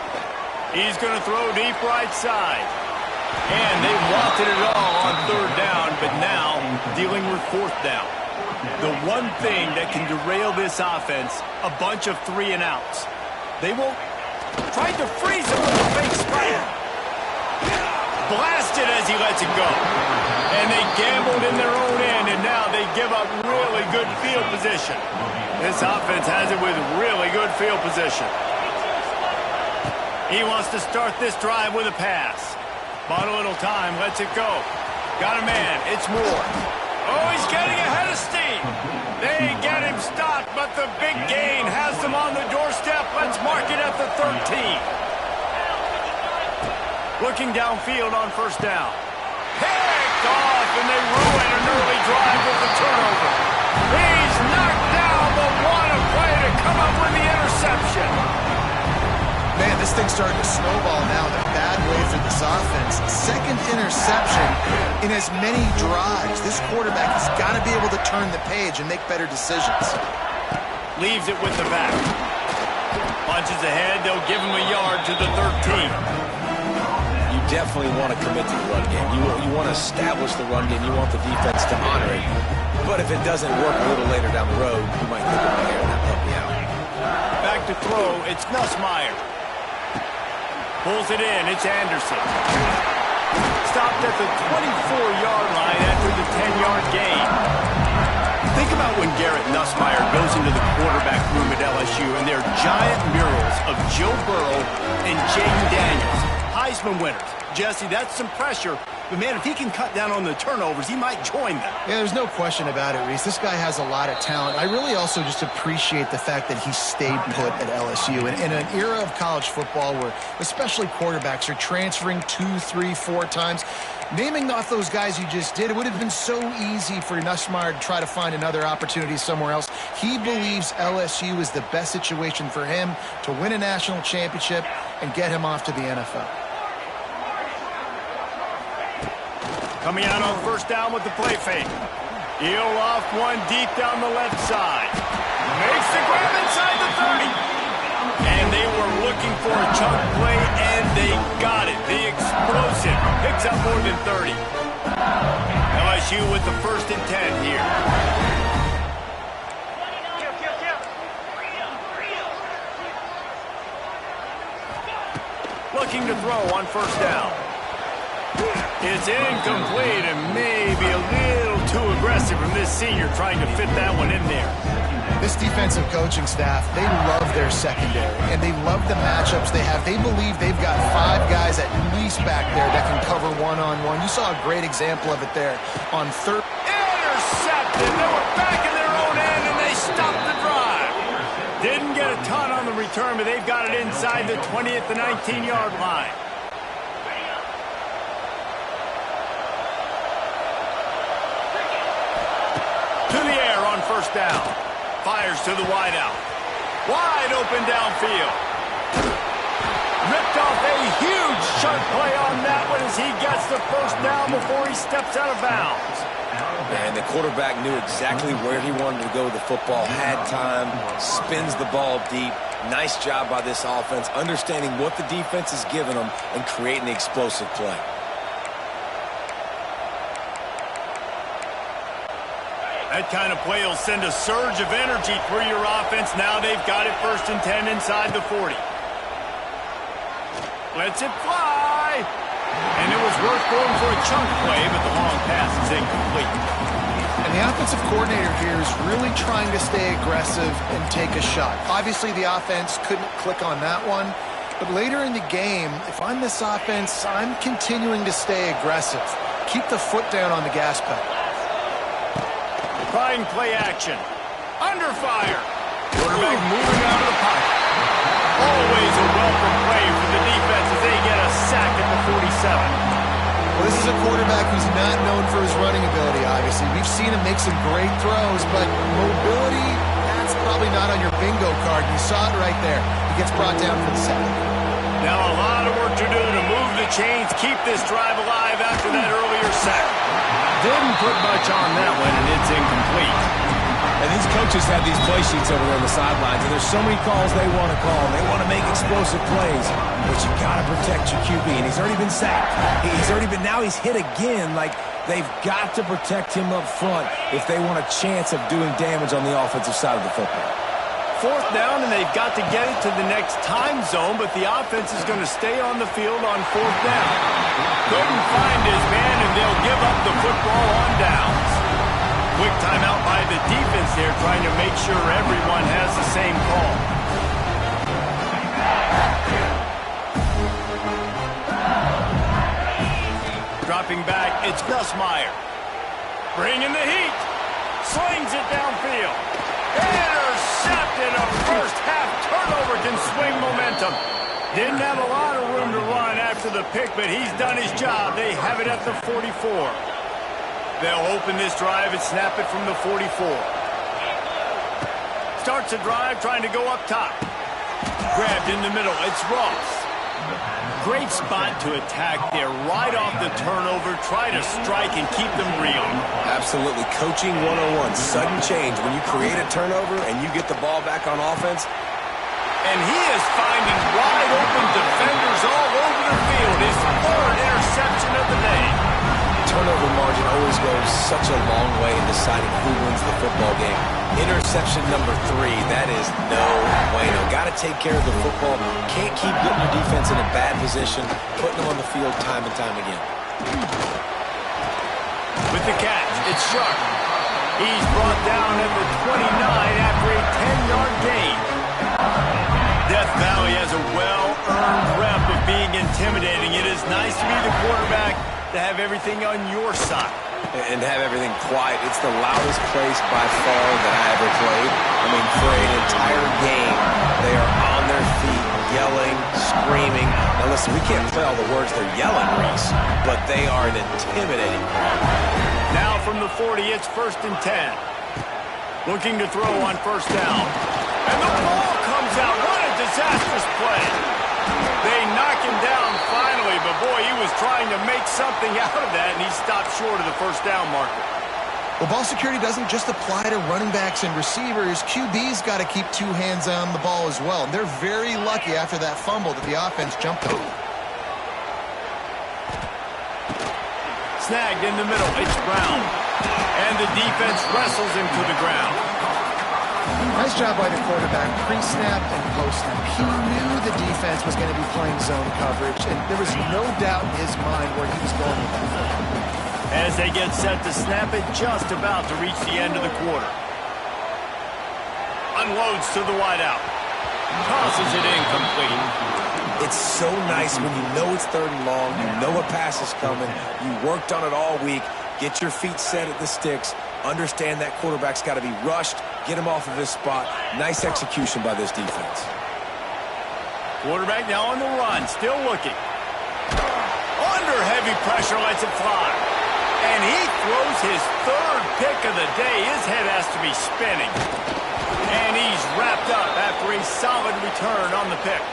He's going to throw deep right side. And they wanted it all on third down, but now dealing with fourth down. The one thing that can derail this offense, a bunch of 3 and outs. They won't try to freeze him with a fake spike. Blasted as he lets it go. And they gambled in their own end, and now they give up really good field position. This offense has it with really good field position. He wants to start this drive with a pass. Bought a little time, lets it go. Got a man, it's Moore. Oh, he's getting ahead of steam. They get him stopped, but the big gain has them on the doorstep. Let's mark it at the 13. Looking downfield on first down. Picked picked off, and they ruin an early drive with the turnover. He's knocked down, but what a play to come up with the interception. Man, this thing's starting to snowball now in a bad way for this offense. Second interception in as many drives. This quarterback has got to be able to turn the page and make better decisions. Leaves it with the back. Punches ahead, they'll give him a yard to the 13. You definitely want to commit to the run game. You want to establish the run game. You want the defense to honor it. But if it doesn't work a little later down the road, you might think about here and that help you out. Back to throw, it's Nussmeier. Pulls it in, it's Anderson. Stopped at the 24-yard line after the 10-yard gain. Think about when Garrett Nussmeier goes into the quarterback room at LSU and there are giant murals of Joe Burrow and Jaden Daniels, Heisman winners. Jesse, that's some pressure. But, man, if he can cut down on the turnovers, he might join them. Yeah, there's no question about it, Reese. This guy has a lot of talent. I really also just appreciate the fact that he stayed put at LSU. And in an era of college football where especially quarterbacks are transferring 2, 3, 4 times, naming off those guys you just did, it would have been so easy for Nussmeier to try to find another opportunity somewhere else. He believes LSU is the best situation for him to win a national championship and get him off to the NFL. Coming out on first down with the play fake. He'll off one deep down the left side. Makes the grab inside the 30. And they were looking for a chunk play, and they got it. The explosive picks up more than 30. LSU with the 1st and 10 here. Looking to throw on first down. It's incomplete and maybe a little too aggressive from this senior trying to fit that one in there. This defensive coaching staff, they love their secondary, and they love the matchups they have. They believe they've got 5 guys at least back there that can cover one-on-one. You saw a great example of it there on third. Intercepted. They were back in their own end, and they stopped the drive. Didn't get a ton on the return, but they've got it inside the 20 at the 19-yard line. To the air on first down. Fires to the wideout. Wide open downfield. Ripped off a huge chunk play on that one as he gets the first down before he steps out of bounds. And the quarterback knew exactly where he wanted to go with the football, had time, spins the ball deep. Nice job by this offense, understanding what the defense is giving them and creating the explosive play. That kind of play will send a surge of energy through your offense. Now they've got it 1st and 10 inside the 40. Lets it fly. And it was worth going for a chunk play, but the long pass is incomplete. And the offensive coordinator here is really trying to stay aggressive and take a shot. Obviously, the offense couldn't click on that one. But later in the game, if I'm this offense, I'm continuing to stay aggressive. Keep the foot down on the gas pedal. Trying play action. Under fire. Quarterback moving out of the pocket. Always a welcome play for the defense as they get a sack at the 47. Well, this is a quarterback who's not known for his running ability, obviously. We've seen him make some great throws, but mobility, that's probably not on your bingo card. You saw it right there. He gets brought down for the sack. Now a lot of work to do to move the chains, keep this drive alive after that earlier sack. Didn't put much on that one, and it's incomplete. And these coaches have these play sheets over there on the sidelines, and there's so many calls they want to call. They want to make explosive plays, but you got to protect your QB, and he's already been sacked. Now he's hit again. Like, they've got to protect him up front if they want a chance of doing damage on the offensive side of the football. 4th down, and they've got to get it to the next time zone, but the offense is going to stay on the field on 4th down. Couldn't find his man, and they'll give up the football on downs. Quick timeout by the defense there, trying to make sure everyone has the same call. Dropping back, it's Nussmeier. Bringing the heat. Slings it downfield. Intercepted. A first-half turnover can swing momentum. Didn't have a lot of room to run after the pick, but he's done his job. They have it at the 44. They'll open this drive and snap it from the 44. Starts a drive trying to go up top. Grabbed in the middle. It's Ross. Great spot to attack there. Right off the turnover. Try to strike and keep them real. Absolutely. Coaching 101. Sudden change. When you create a turnover and you get the ball back on offense. And he is finding wide open defenders all over the field. His third interception of the day. Turnover margin always goes such a long way in deciding who wins the football game. Interception number 3, that is no bueno. Got to take care of the football. Can't keep getting your defense in a bad position, putting them on the field time and time again. With the catch, it's Sharp. He's brought down at the 29 after a 10-yard gain. Death Valley has a well-earned rep of being intimidating. It is nice to be the quarterback, to have everything on your side. And have everything quiet. It's the loudest place by far that I ever played. I mean, for an entire game, they are on their feet, yelling, screaming. Now listen, we can't play all the words they're yelling, Reese, but they are an intimidating crowd. Now from the 40, it's 1st and 10. Looking to throw on 1st down. And the ball comes out. What a disastrous play. They knock him down finally, but boy, he was trying to make something out of that, and he stopped short of the 1st down marker. Well, ball security doesn't just apply to running backs and receivers. QB's got to keep 2 hands on the ball as well. And they're very lucky after that fumble that the offense jumped over. Snagged in the middle. It's Brown. And the defense wrestles him to the ground. Nice job by the quarterback, pre-snap and post-snap. He knew the defense was going to be playing zone coverage, and there was no doubt in his mind where he was going with that football. As they get set to snap it, just about to reach the end of the quarter. Unloads to the wideout. Tosses it incomplete. It's so nice when you know it's 3rd and long, you know a pass is coming, you worked on it all week, get your feet set at the sticks, understand that quarterback's got to be rushed, get him off of his spot. Nice execution by this defense. Quarterback now on the run, still looking. Under heavy pressure, lets it fly. And he throws his 3rd pick of the day. His head has to be spinning. And he's wrapped up after a solid return on the pick.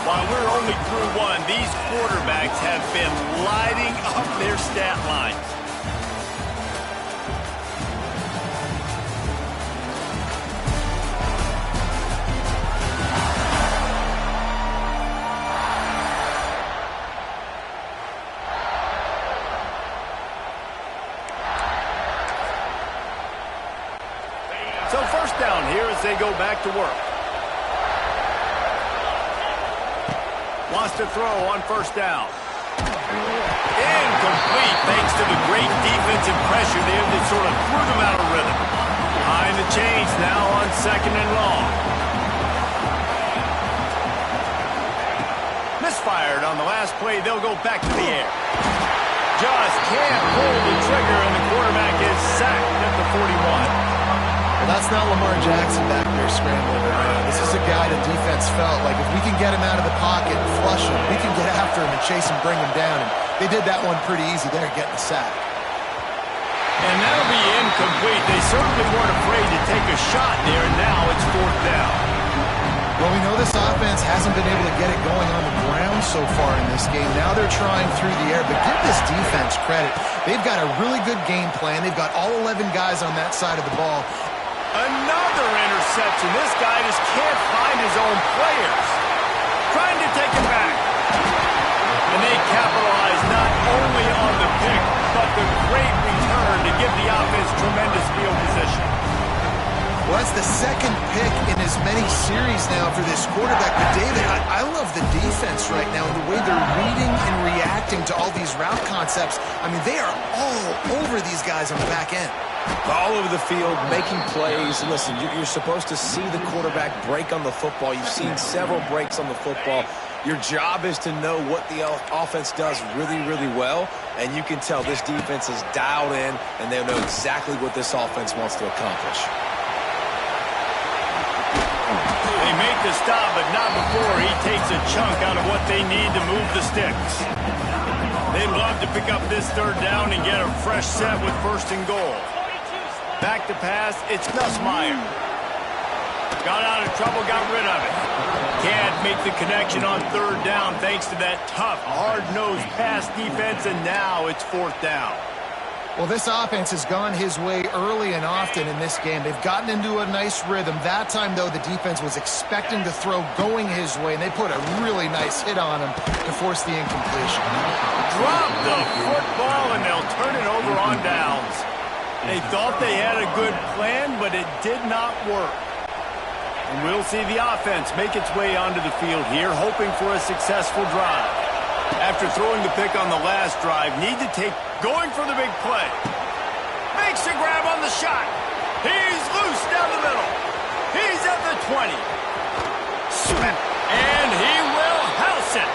While we're only through 1, these quarterbacks have been lighting up their stat lines. So 1st down here as they go back to work. Wants to throw on 1st down. Incomplete thanks to the great defensive pressure there that sort of threw them out of rhythm. Behind the chains now on 2nd and long. Misfired on the last play. They'll go back to the air. Just can't pull the trigger, and the quarterback is sacked at the 41. Well, that's not Lamar Jackson back there scrambling around. This is a guy the defense felt like if we can get him out of the pocket and flush him, we can get after him and chase him, bring him down. And they did that one pretty easy there, getting the sack. And that'll be incomplete. They certainly weren't afraid to take a shot there, and now it's 4th down. Well, we know this offense hasn't been able to get it going on the ground so far in this game. Now they're trying through the air, but give this defense credit. They've got a really good game plan. They've got all 11 guys on that side of the ball. Another interception. This guy just can't find his own players. Trying to take him back. And they capitalize not only on the pick, but the great return to give the offense tremendous field position. Well, that's the 2nd pick in as many series now for this quarterback. But, David, I love the defense right now and the way they're reading and reacting to all these route concepts. I mean, they are all over these guys on the back end. All over the field, making plays. Listen, you're supposed to see the quarterback break on the football. You've seen several breaks on the football. Your job is to know what the offense does really, really well, and you can tell this defense is dialed in, and they know exactly what this offense wants to accomplish. They make the stop, but not before he takes a chunk out of what they need to move the sticks. They'd love to pick up this third down and get a fresh set with first and goal. Back to pass, it's Nussmeier. Got out of trouble, got rid of it. Can't make the connection on third down thanks to that tough, hard-nosed pass defense, and now it's fourth down. Well, this offense has gone his way early and often in this game. They've gotten into a nice rhythm. That time, though, the defense was expecting the throw going his way, and they put a really nice hit on him to force the incompletion. Drop the football, and they'll turn it over on downs. They thought they had a good plan, but it did not work. And we'll see the offense make its way onto the field here, hoping for a successful drive. After throwing the pick on the last drive, need to take going for the big play. Makes a grab on the shot. He's loose down the middle. He's at the 20. And he will house it.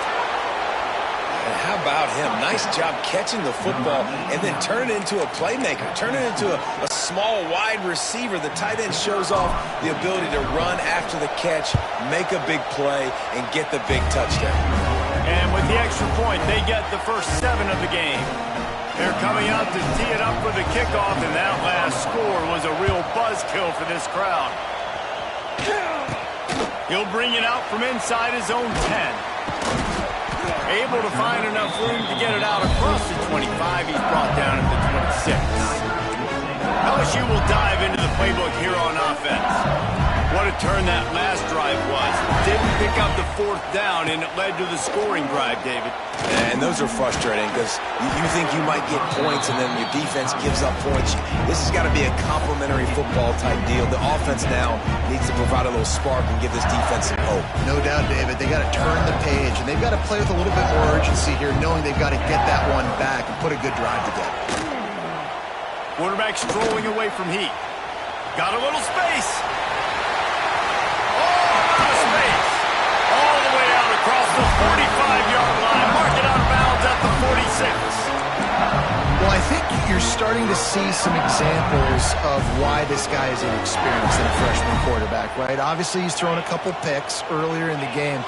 And how about him? Nice job catching the football and then turn it into a playmaker. Turn it into a small wide receiver. The tight end shows off the ability to run after the catch, make a big play, and get the big touchdown. And with the extra point, they get the first 7 of the game. They're coming out to tee it up for the kickoff, and that last score was a real buzzkill for this crowd. He'll bring it out from inside his own 10. Able to find enough room to get it out across the 25. He's brought down at the 26. LSU will dive into the playbook here on offense. What a turn that last drive was. Didn't pick up the fourth down, and it led to the scoring drive, David. And those are frustrating because you think you might get points and then your defense gives up points. This has got to be a complementary football type deal. The offense now needs to provide a little spark and give this defense some hope. No doubt, David. They got to turn the page, and they've got to play with a little bit more urgency here, knowing they've got to get that one back and put a good drive together. Quarterback strolling away from Heat. Got a little space. All the way out across the 45-yard line. Mark it out of bounds at the 46. Well, I think you're starting to see some examples of why this guy is inexperienced in a freshman quarterback, right? Obviously, he's thrown a couple picks earlier in the game.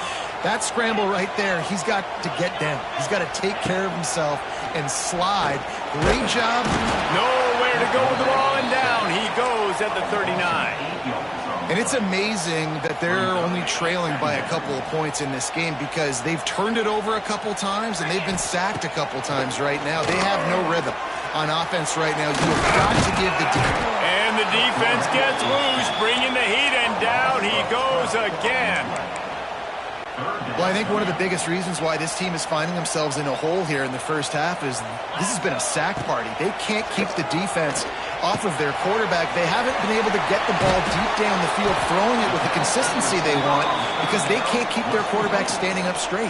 That scramble right there, he's got to get down. He's got to take care of himself and slide. Great job. Nowhere to go with the ball, and down he goes at the 39. And it's amazing that they're only trailing by a couple of points in this game because they've turned it over a couple times and they've been sacked a couple times right now. They have no rhythm on offense right now. You've got to give the defense. And the defense gets loose, bringing the Heat, and down he goes again. Well, I think one of the biggest reasons why this team is finding themselves in a hole here in the first half is this has been a sack party. They can't keep the defense off of their quarterback. They haven't been able to get the ball deep down the field, throwing it with the consistency they want because they can't keep their quarterback standing up straight.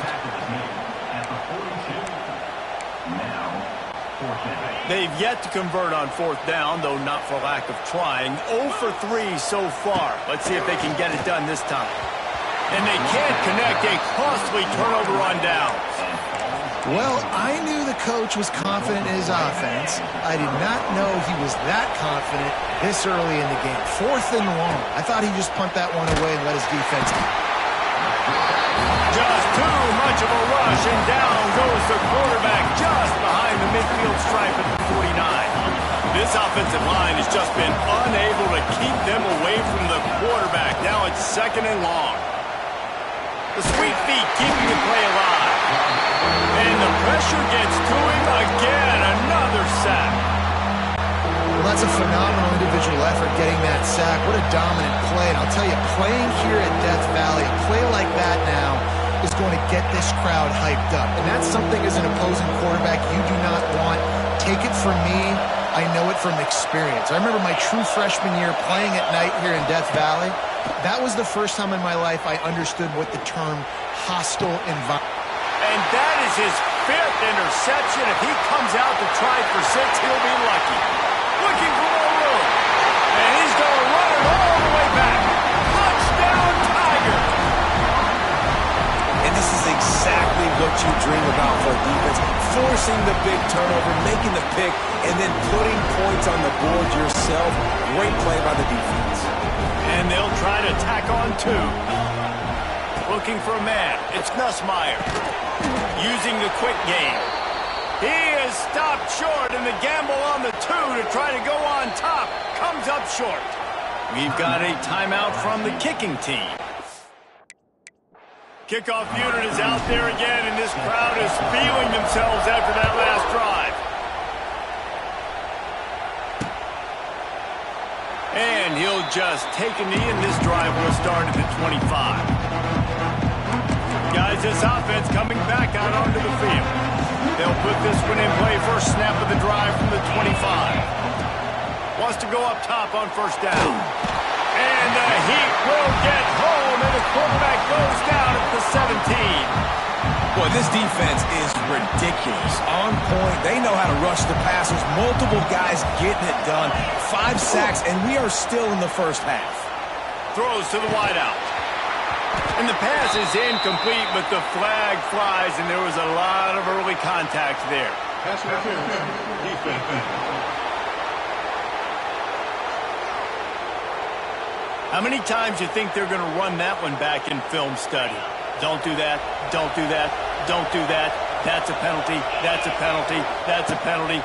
They've yet to convert on fourth down, though not for lack of trying. 0 for 3 so far. Let's see if they can get it done this time. And they can't connect a costly turnover on downs. Well, I knew the coach was confident in his offense. I did not know he was that confident this early in the game. 4th and long. I thought he'd just punt that one away and let his defense go. Just too much of a rush, and down goes the quarterback just behind the midfield stripe at the 49. This offensive line has just been unable to keep them away from the quarterback. Now it's 2nd and long. The sweet feet keeping the play alive. And the pressure gets to him again. Another sack. Well, that's a phenomenal individual effort getting that sack. What a dominant play. And I'll tell you, playing here at Death Valley, a play like that now is going to get this crowd hyped up. And that's something as an opposing quarterback you do not want. Take it from me. I know it from experience. I remember my true freshman year playing at night here in Death Valley. That was the first time in my life I understood what the term hostile environment. And that is his 5th interception. If he comes out to try for 6, he'll be lucky. Looking for more room. And he's going to run it all the way back. Touchdown, Tiger. And this is exactly what you dream about for a defense. forcing the big turnover, making the pick, and then putting points on the board yourself. Great play by the defense. And they'll try to tack on 2. Looking for a man. It's Nussmeier. Using the quick game. He is stopped short, and the gamble on the 2 to try to go on top comes up short. We've got a timeout from the kicking team. Kickoff unit is out there again, and this crowd is feeling themselves after that last drive. And he'll just take a knee, and this drive will start at the 25. Guys, this offense coming back out onto the field. They'll put this one in play. First snap of the drive from the 25. Wants to go up top on first down. And the Heat will get home, and the quarterback goes down at the 17. Boy, this defense is ridiculous. On point. They know how to rush the passers. Multiple guys getting it done. 5 sacks, and we are still in the first half. Throws to the wideout. And the pass is incomplete, but the flag flies, and there was a lot of early contact there. Pass interference. Defense. How many times do you think they're going to run that one back in film study? Don't do that. Don't do that. Don't do that. That's a penalty. That's a penalty. That's a penalty.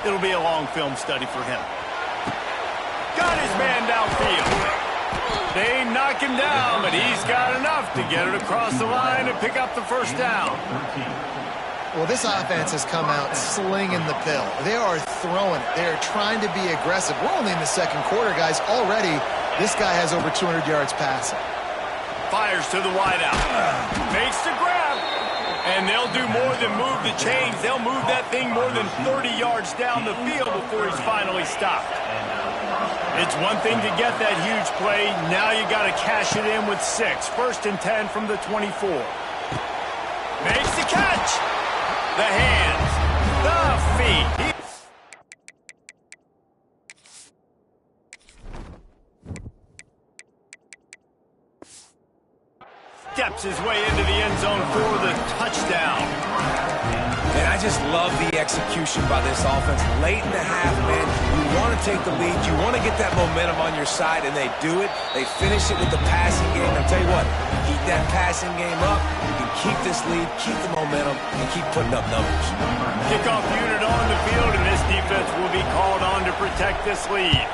It'll be a long film study for him. Got his man downfield. They knock him down, but he's got enough to get it across the line and pick up the first down. Well, this offense has come out slinging the pill. They are throwing it. They are trying to be aggressive. We're only in the second quarter, guys. Already, this guy has over 200 yards passing. Fires to the wideout. Makes the grab. And they'll do more than move the chains. They'll move that thing more than 30 yards down the field before he's finally stopped. It's one thing to get that huge play. Now you got to cash it in with 6. First and 10 from the 24. Makes the catch. The hands. The feet. Steps his way into the end zone for the touchdown. And I just love the execution by this offense. Late in the half, man, you want to take the lead. You want to get that momentum on your side, and they do it. They finish it with the passing game. I'll tell you what, keep that passing game up. You can keep this lead, keep the momentum, and keep putting up numbers. Kickoff unit on the field, and this defense will be called on to protect this lead.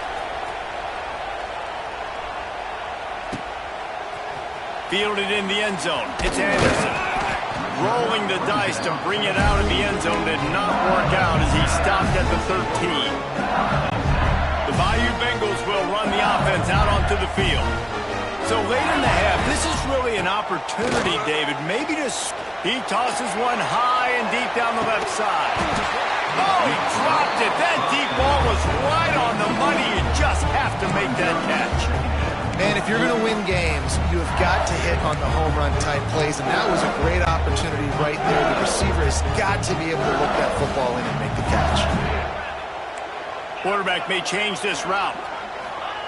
Fielded in the end zone. It's Anderson. Rolling the dice to bring it out of the end zone did not work out as he stopped at the 13. The Bayou Bengals will run the offense out onto the field. So late in the half, this is really an opportunity, David. Maybe he tosses one high and deep down the left side. Oh, he dropped it. That deep ball was right on the money. You just have to make that catch. Man, if you're going to win games, you have got to hit on the home run type plays, and that was a great opportunity right there. The receiver has got to be able to look that football in and make the catch. Quarterback may change this route.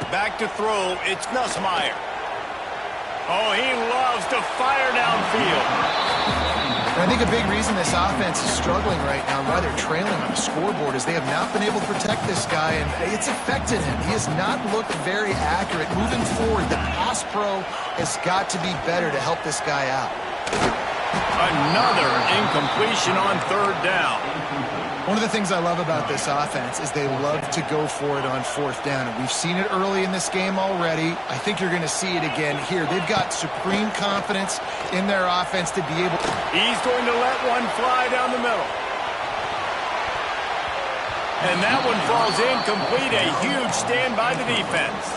Back to throw, it's Nussmeier. Oh, he loves to fire downfield. And I think a big reason this offense is struggling right now, and why they're trailing on the scoreboard, is they have not been able to protect this guy, and it's affected him. He has not looked very accurate. Moving forward, the pass pro has got to be better to help this guy out. Another incompletion on third down. One of the things I love about this offense is they love to go for it on fourth down. And we've seen it early in this game already. I think you're going to see it again here. They've got supreme confidence in their offense to be able to... He's going to let one fly down the middle. And that one falls incomplete. A huge stand by the defense.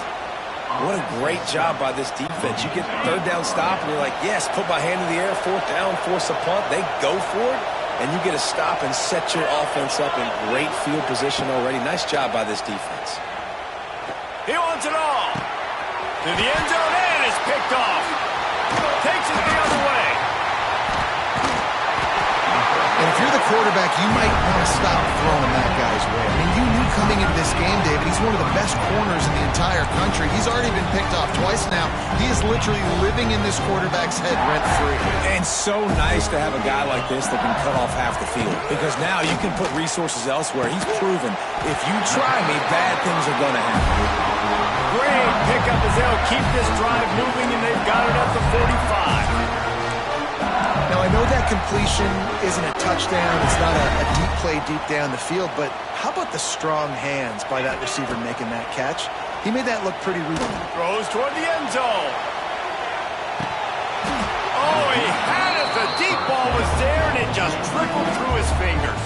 What a great job by this defense. You get third down stop, and you're like, yes, put my hand in the air, fourth down, force a punt. They go for it. And you get a stop and set your offense up in great field position already. Nice job by this defense. He wants it all. To the end zone, and it's picked off. Takes it the other way. And if you're the quarterback, you might want to stop throwing that guy's way. I mean, you knew coming into this game, David, he's one of the best corners in the entire country. He's already been picked off twice now. He is literally living in this quarterback's head rent-free. And so nice to have a guy like this that can cut off half the field. Because now you can put resources elsewhere. He's proven, if you try me, bad things are going to happen. Great pickup as they'll keep this drive moving, and they've got it at the 45. Now, I know that completion isn't a touchdown. It's not a deep play deep down the field, but how about the strong hands by that receiver making that catch? He made that look pretty real. Throws toward the end zone. Oh, he had it. The deep ball was there, and it just trickled through his fingers.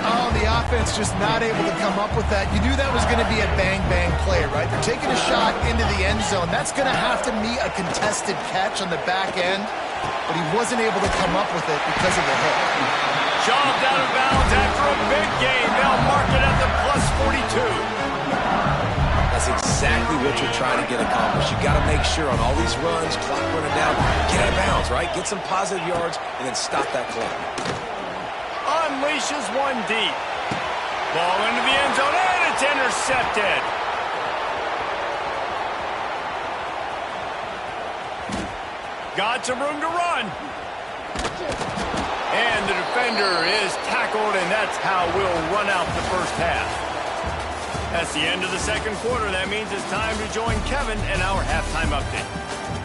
Oh, the offense just not able to come up with that. You knew that was going to be a bang-bang play, right? They're taking a shot into the end zone. That's going to have to meet a contested catch on the back end. But he wasn't able to come up with it because of the hit. Shoved out of bounds after a big game. They'll mark it at the plus 42. That's exactly what you're trying to get accomplished. You got to make sure on all these runs, clock running down, get out of bounds, right? Get some positive yards, and then stop that clock. Unleashes one deep. Ball into the end zone, and it's intercepted. Got some room to run. And the defender is tackled, and that's how we'll run out the first half. That's the end of the second quarter. That means it's time to join Kevin in our halftime update.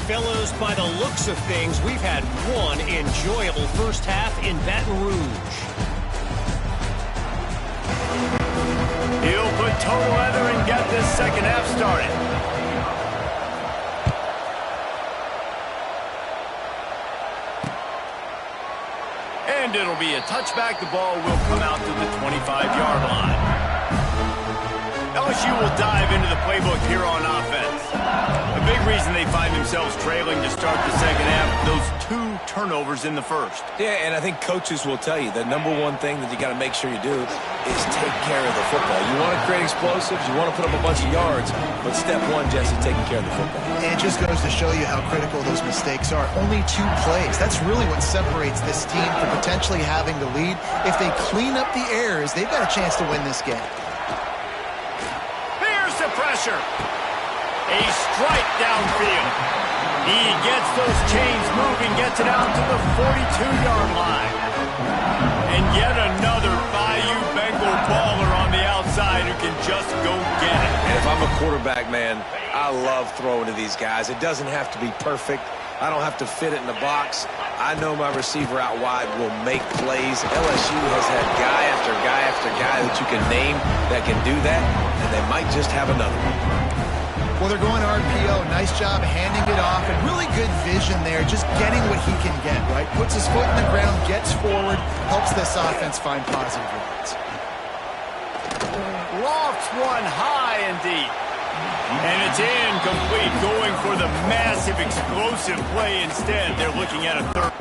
Fellows, by the looks of things, we've had one enjoyable first half in Baton Rouge. He'll put total leather and get this second half started. And it'll be a touchback. The ball will come out to the 25-yard line. LSU will dive into the playbook here on offense. A big reason they find themselves trailing to start the second half, those 2 turnovers in the first. Yeah, and I think coaches will tell you the number one thing that you got to make sure you do is take care of the football. You want to create explosives, you want to put up a bunch of yards, but step one, Jesse, taking care of the football. And it just goes to show you how critical those mistakes are. Only 2 plays. That's really what separates this team from potentially having the lead. If they clean up the errors, they've got a chance to win this game. Here's the pressure. A strike downfield. He gets those chains moving, gets it out to the 42-yard line. And yet another Bayou Bengal baller on the outside who can just go get it. And if I'm a quarterback, man, I love throwing to these guys. It doesn't have to be perfect. I don't have to fit it in the box. I know my receiver out wide will make plays. LSU has had guy after guy after guy that you can name that can do that, and they might just have another one. Well, they're going RPO. Nice job handing it off, and really good vision there, just getting what he can get, right? Puts his foot in the ground, gets forward, helps this offense find positive yards. Lofts one high and deep. And it's incomplete, going for the massive explosive play instead. They're looking at a third.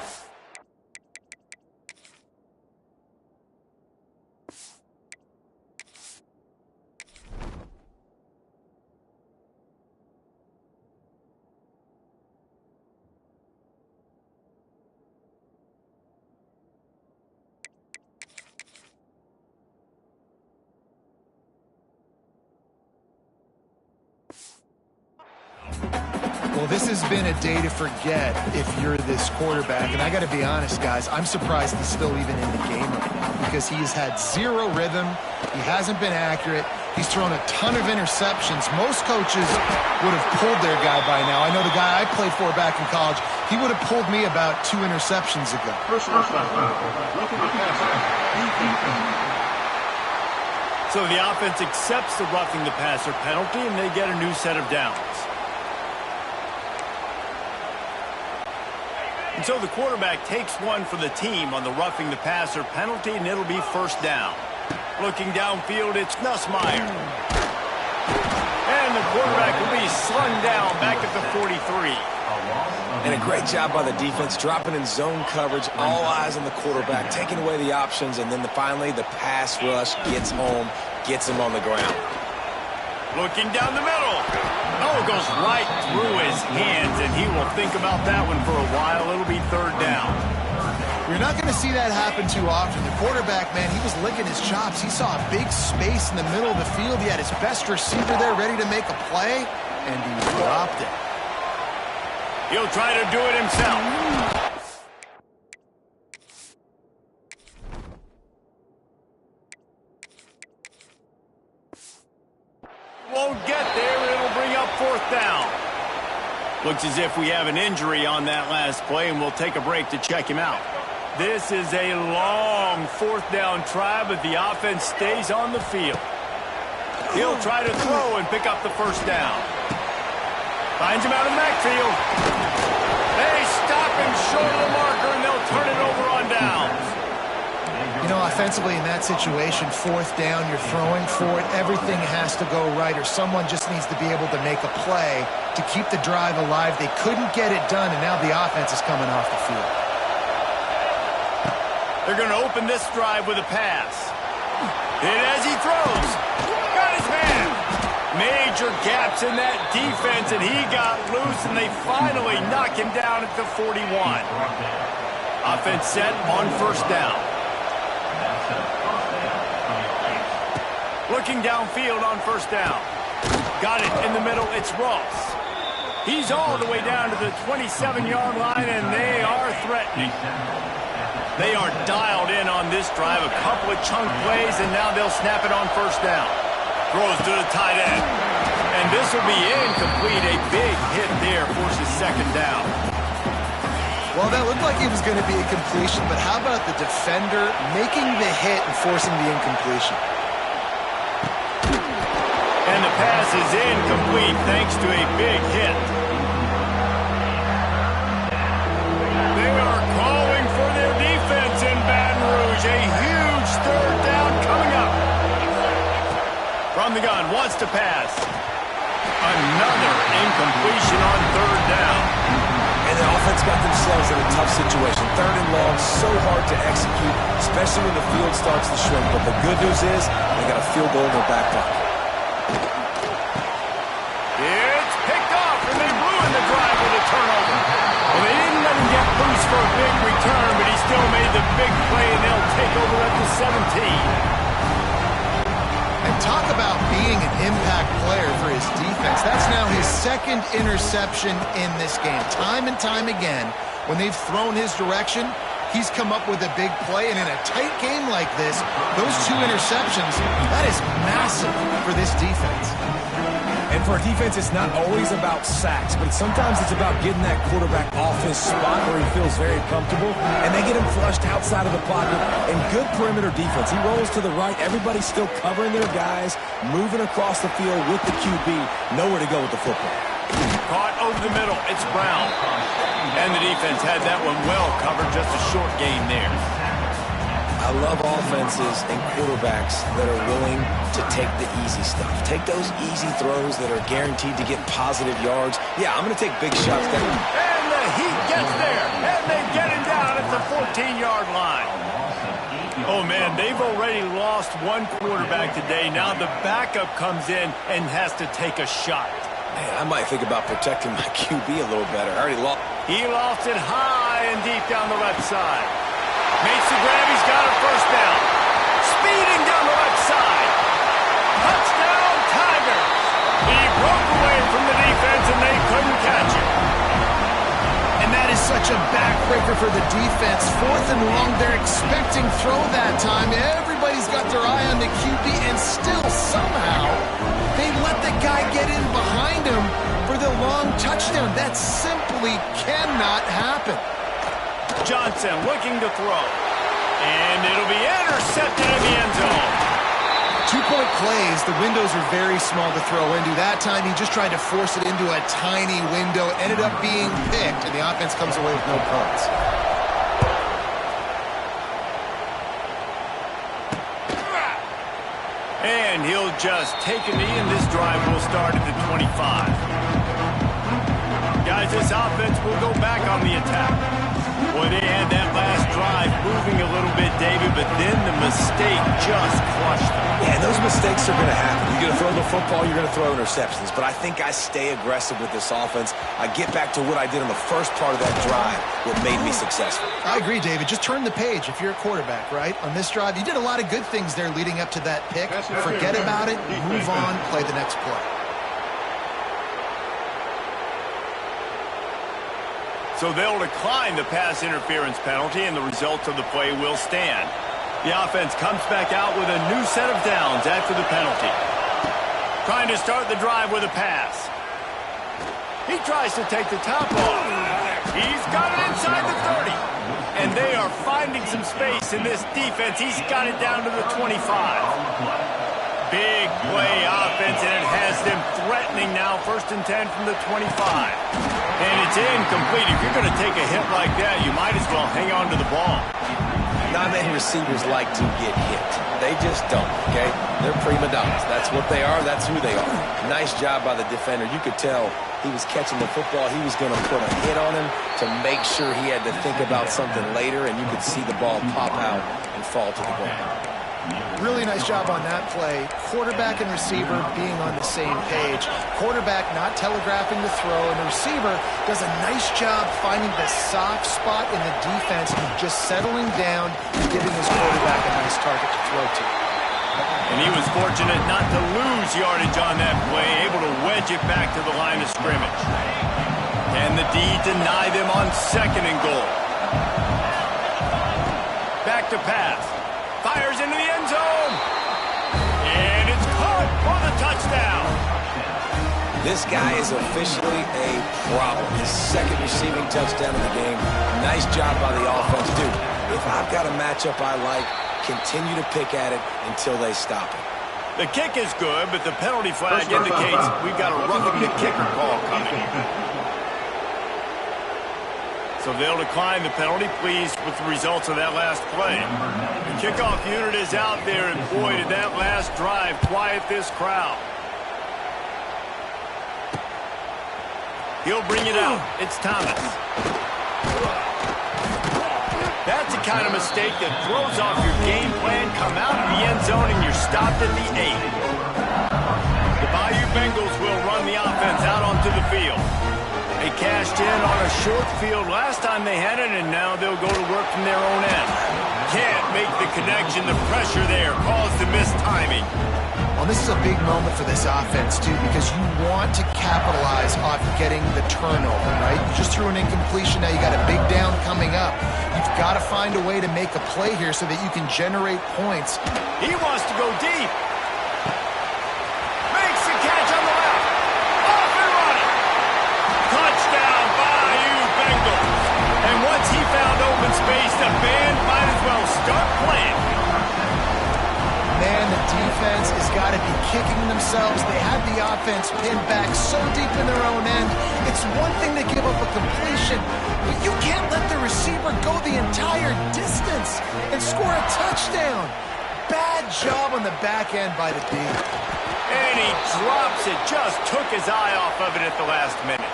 Well, this has been a day to forget if you're this quarterback. And I got to be honest, guys, I'm surprised he's still even in the game right now because he has had 0 rhythm. He hasn't been accurate. He's thrown a ton of interceptions. Most coaches would have pulled their guy by now. I know the guy I played for back in college, he would have pulled me about 2 interceptions ago. So the offense accepts the roughing the passer penalty, and they get a new set of downs. And so the quarterback takes one for the team on the roughing the passer penalty, and it'll be first down. Looking downfield, it's Nussmeier. And the quarterback will be slung down back at the 43. And a great job by the defense, dropping in zone coverage, all eyes on the quarterback, taking away the options, and then finally the pass rush gets home, gets him on the ground. Looking down the middle. Oh, goes right through his hands, and he will think about that one for a while. It'll be third down. You're not going to see that happen too often. The quarterback, man, he was licking his chops. He saw a big space in the middle of the field. He had his best receiver there ready to make a play, and he dropped it. He'll try to do it himself. Won't get there. It'll bring up 4th down. Looks as if we have an injury on that last play, and we'll take a break to check him out. This is a long 4th down try, but the offense stays on the field. He'll try to throw and pick up the 1st down. Finds him out of the backfield. They stop him short of the marker, and they'll turn it over on downs. You know, offensively in that situation, 4th down, you're throwing for it. Everything has to go right, or someone just needs to be able to make a play to keep the drive alive. They couldn't get it done, and now the offense is coming off the field. They're going to open this drive with a pass. And as he throws, got his hand. Major gaps in that defense, and he got loose, and they finally knock him down at the 41. Offense set on 1st down. Looking downfield on 1st down. Got it in the middle. It's Ross. He's all the way down to the 27-yard line, and they are threatening. They are dialed in on this drive. A couple of chunk plays, and now they'll snap it on 1st down. Throws to the tight end. And this will be incomplete. A big hit there forces 2nd down. Well, that looked like it was going to be a completion, but how about the defender making the hit and forcing the incompletion? And the pass is incomplete thanks to a big hit. They are calling for their defense in Baton Rouge. A huge 3rd down coming up. From the gun, wants to pass. Another incompletion on 3rd down. And the offense got themselves in a tough situation. 3rd and long, so hard to execute, especially when the field starts to shrink. But the good news is they got a field goal in their back pocket. It's picked off, and they ruined the drive with a turnover. Well, they didn't let him get loose for a big return, but he still made the big play, and they'll take over at the 17. And talk about being an impact player for his defense. That's now his 2nd interception in this game. Time and time again, when they've thrown his direction, he's come up with a big play. And in a tight game like this, those 2 interceptions, that is massive for this defense. And for a defense, it's not always about sacks, but sometimes it's about getting that quarterback off his spot where he feels very comfortable, and they get him flushed outside of the pocket. And good perimeter defense. He rolls to the right. Everybody's still covering their guys, moving across the field with the QB. Nowhere to go with the football. Caught over the middle. It's Brown. And the defense had that one well covered. Just a short gain there. I love offenses and quarterbacks that are willing to take the easy stuff. Take those easy throws that are guaranteed to get positive yards. Yeah, I'm going to take big shots down. And the Heat gets there. And they get him down at the 14-yard line. Oh, man, they've already lost one quarterback today. Now the backup comes in and has to take a shot. Man, I might think about protecting my QB a little better. I already lost. He lost it high and deep down the left side. Makes the grab. He's got a 1st down. Speeding down the left side. Touchdown, Tigers. He broke away from the defense, and they couldn't catch him. And that is such a backbreaker for the defense. 4th and long, they're expecting throw that time. Everybody's got their eye on the QB, and still somehow they let the guy get in behind him for the long touchdown. That simply cannot happen. Johnson looking to throw. And it'll be intercepted in the end zone. 2-point plays, the windows are very small to throw into. That time he just tried to force it into a tiny window. Ended up being picked, and the offense comes away with no points. And he'll just take a knee, and this drive will start at the 25. Guys, this offense will go back on the attack. Boy, they had that last drive moving a little bit, David, but then the mistake just crushed them. Yeah, and those mistakes are going to happen. You're going to throw the football, you're going to throw interceptions. But I think I stay aggressive with this offense. I get back to what I did on the first part of that drive, what made me successful. I agree, David. Just turn the page if you're a quarterback, right? On this drive, you did a lot of good things there leading up to that pick. Forget about it, move on, play the next play. So they'll decline the pass interference penalty, and the results of the play will stand. The offense comes back out with a new set of downs after the penalty. Trying to start the drive with a pass. He tries to take the top off. He's got it inside the 30. And they are finding some space in this defense. He's got it down to the 25. Big play offense, and it has them threatening now. 1st and 10 from the 25. And it's incomplete. If you're going to take a hit like that, you might as well hang on to the ball. Not many receivers like to get hit. They just don't, okay? They're prima donnas. That's what they are. That's who they are. Nice job by the defender. You could tell he was catching the football. He was going to put a hit on him to make sure he had to think about something later, and you could see the ball pop out and fall to the ground. Really nice job on that play. Quarterback and receiver being on the same page. Quarterback not telegraphing the throw, and the receiver does a nice job finding the soft spot in the defense, just settling down and giving his quarterback a nice target to throw to. And he was fortunate not to lose yardage on that play, able to wedge it back to the line of scrimmage. And the D deny them on 2nd and goal. Back to pass. Fires into the end zone. And it's caught for the touchdown. This guy is officially a problem. His 2nd receiving touchdown of the game. Nice job by the offense, dude. If I've got a matchup I like, continue to pick at it until they stop it. The kick is good, but the penalty flag indicates we've got a roughing the kicker call coming. So they'll decline the penalty, pleased with the results of that last play. The kickoff unit is out there, and boy, did that last drive quiet this crowd. He'll bring it out. It's Thomas. That's the kind of mistake that throws off your game plan. Come out of the end zone, and you're stopped at the 8. The Bayou Bengals will run the offense out onto the field. They cashed in on a short field last time they had it, and now they'll go to work from their own end. Can't make the connection. The pressure there caused the missed timing. Well, this is a big moment for this offense, too, because you want to capitalize off getting the turnover, right? You just threw an incompletion. Now you got a big down coming up. You've got to find a way to make a play here so that you can generate points. He wants to go deep. Makes the catch on the left. Off and running. Touchdown, Bayou Bengals. And once he found open space, the band might as well start playing. Man, the defense has got to be kicking themselves. They had the offense pinned back so deep in their own end. It's one thing to give up a completion, but you can't let the receiver go the entire distance and score a touchdown. Bad job on the back end by the D. And he drops it. Just took his eye off of it at the last minute.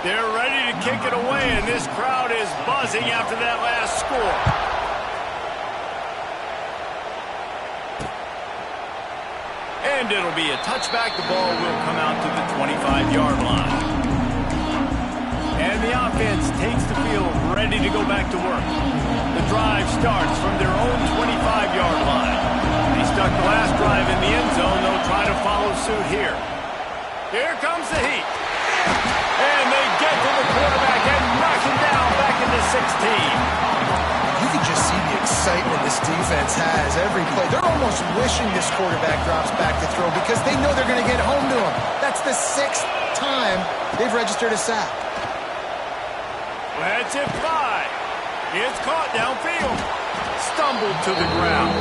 They're ready to kick it away, and this crowd is buzzing after that last score. And it'll be a touchback. The ball will come out to the 25-yard line. And the offense takes the field, ready to go back to work. The drive starts from their own 25-yard line. They stuck the last drive in the end zone. They'll try to follow suit here. Here comes the heat. And they get to the quarterback and knock him down back into 16. You can just see the excitement this defense has every play. They're almost wishing this quarterback drops back to throw because they know they're going to get home to him. That's the 6th time they've registered a sack. That's it, 5. It's caught downfield. Stumbled to the ground.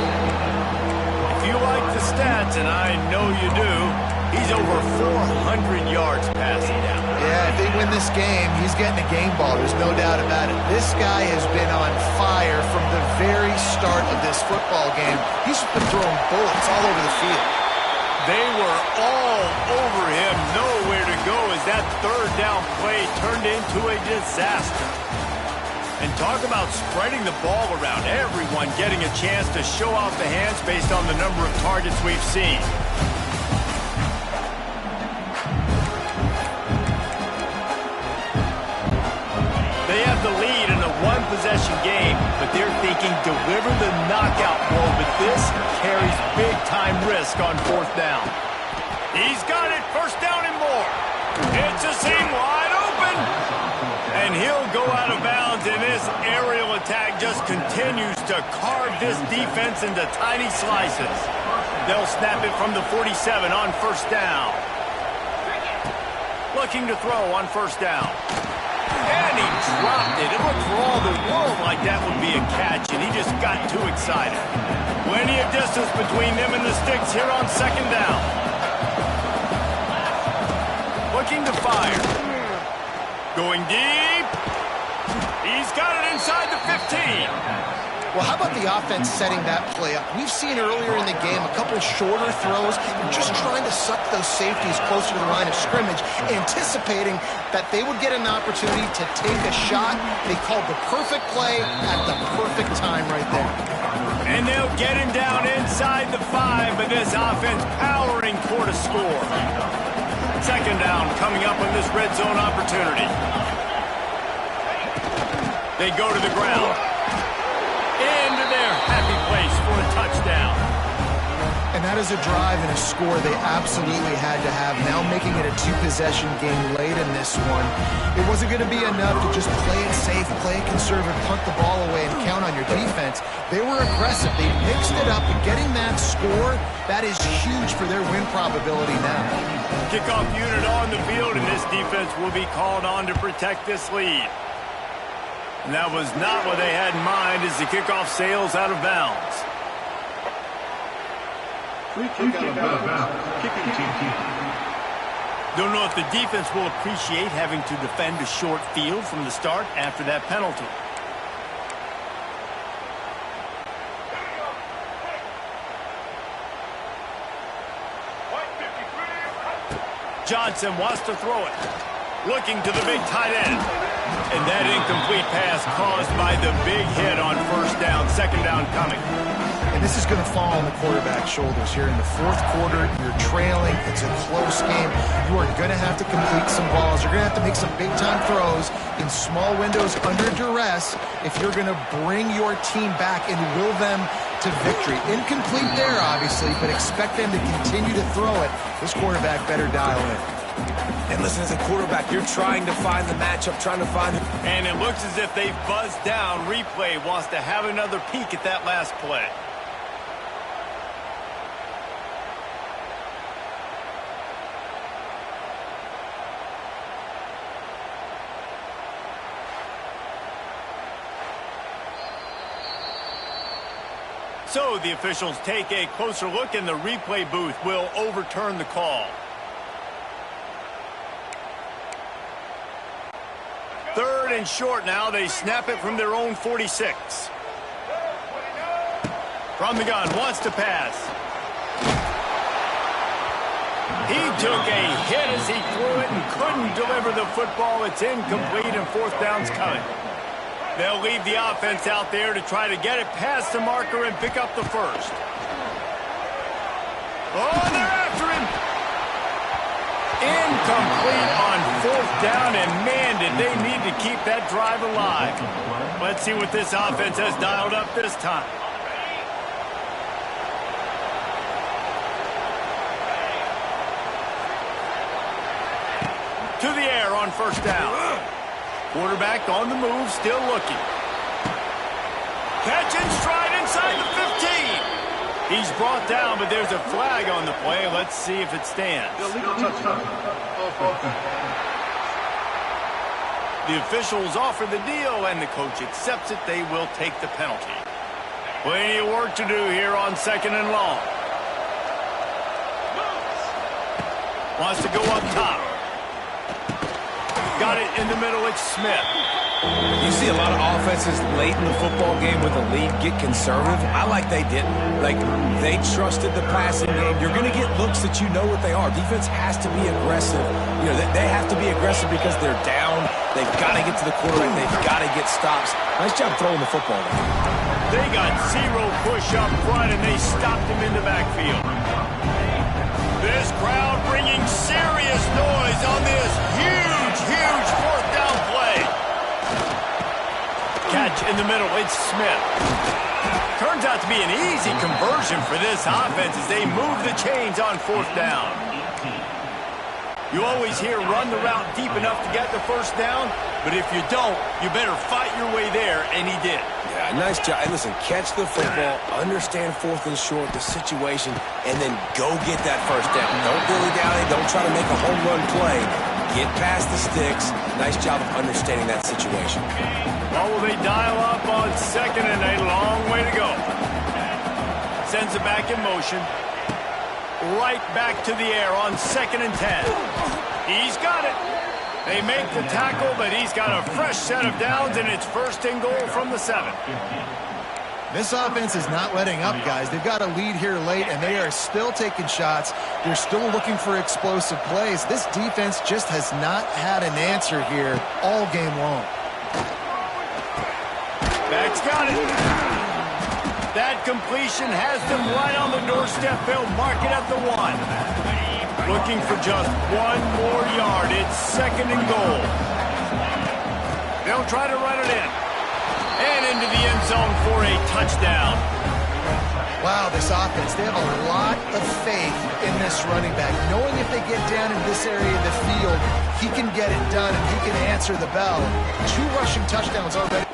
If you like the stats, and I know you do, he's over 400 yards passing down. Yeah, if they win this game, he's getting a game ball. There's no doubt about it. This guy has been on fire from the very start of this football game. He's been throwing bullets all over the field. They were all over him, nowhere to go as that 3rd down play turned into a disaster. And talk about spreading the ball around. Everyone getting a chance to show off the hands based on the number of targets we've seen. They have the lead in a one-possession game, but they're thinking deliver the knockout blow, but this carries big-time risk on fourth down. He's got it, first down and more. It's a seam wide open. And he'll go out of bounds, and this aerial attack just continues to carve this defense into tiny slices. They'll snap it from the 47 on first down. Looking to throw on first down. And he dropped it. It looked for all the world like that would be a catch, and he just got too excited. Plenty of distance between them and the sticks here on second down. Looking to fire. Going deep. He's got it inside the 15. Well, how about the offense setting that play up? We've seen earlier in the game a couple shorter throws, just trying to suck those safeties closer to the line of scrimmage, anticipating that they would get an opportunity to take a shot. They called the perfect play at the perfect time right there. And they'll get him down inside the 5, but this offense powering toward a score. Second down coming up on this red zone opportunity. They go to the ground. Into their happy place for a touchdown. And that is a drive and a score they absolutely had to have. Now making it a two-possession game late in this one. It wasn't going to be enough to just play it safe, play it conservative, punt the ball away, and count on your defense. They were aggressive. They mixed it up, and getting that score, that is huge for their win probability now. Kickoff unit on the field, and this defense will be called on to protect this lead. And that was not what they had in mind as the kickoff sails out of bounds. Free kick out of bounds. Kicking team. Don't know if the defense will appreciate having to defend a short field from the start after that penalty. Johnson wants to throw it. Looking to the big tight end. And that incomplete pass caused by the big hit on first down. Second down coming. And this is going to fall on the quarterback's shoulders here in the fourth quarter. You're trailing. It's a close game. You are going to have to complete some balls. You're going to have to make some big-time throws in small windows under duress if you're going to bring your team back and will them to victory. Incomplete there, obviously, but expect them to continue to throw it. This quarterback better dial in. And listen, as a quarterback, you're trying to find the matchup, trying to find... And it looks as if they've buzzed down. Replay wants to have another peek at that last play. So the officials take a closer look, and the replay booth will overturn the call. Third and short now. They snap it from their own 46. From the gun, wants to pass. He took a hit as he threw it and couldn't deliver the football. It's incomplete, and fourth down's coming. They'll leave the offense out there to try to get it past the marker and pick up the first. Oh, they're after him. Incomplete on fourth down, and man, did they need to keep that drive alive. Let's see what this offense has dialed up this time. To the air on first down. Quarterback on the move, still looking. Catch and stride inside the 15. He's brought down, but there's a flag on the play. Let's see if it stands. The officials offer the deal, and the coach accepts it. They will take the penalty. Plenty of work to do here on second and long. Wants to go up top. Got it in the middle. It's Smith. You see a lot of offenses late in the football game with a lead get conservative. I like they didn't. Like, they trusted the passing game. You're going to get looks that you know what they are. Defense has to be aggressive. You know, they have to be aggressive because they're down. They've got to get to the quarterback. They've got to get stops. Nice job throwing the football there. They got zero push up front, and they stopped him in the backfield. This crowd bringing serious noise on this huge, huge fourth down play. Catch in the middle. It's Smith. Turns out to be an easy conversion for this offense as they move the chains on fourth down. You always hear run the route deep enough to get the first down, but if you don't, you better fight your way there, and he did. Yeah, nice job. And listen, catch the football, understand fourth and short, the situation, and then go get that first down. Don't dilly-dally. Don't try to make a home run play. Get past the sticks. Nice job of understanding that situation. Well, will they dial up on second and a long way to go? Sends it back in motion. Right back to the air on 2nd and 10. He's got it. They make the tackle, but he's got a fresh set of downs, and it's 1st and goal from the 7. This offense is not letting up, guys. They've got a lead here late, and they are still taking shots. They're still looking for explosive plays. This defense just has not had an answer here all game long. Back's got it. That completion has them right on the doorstep. They'll mark it at the 1. Looking for just 1 more yard. It's 2nd and goal. They'll try to run it in. And into the end zone for a touchdown. Wow, this offense, they have a lot of faith in this running back. Knowing if they get down in this area of the field, he can get it done and he can answer the bell. 2 rushing touchdowns already.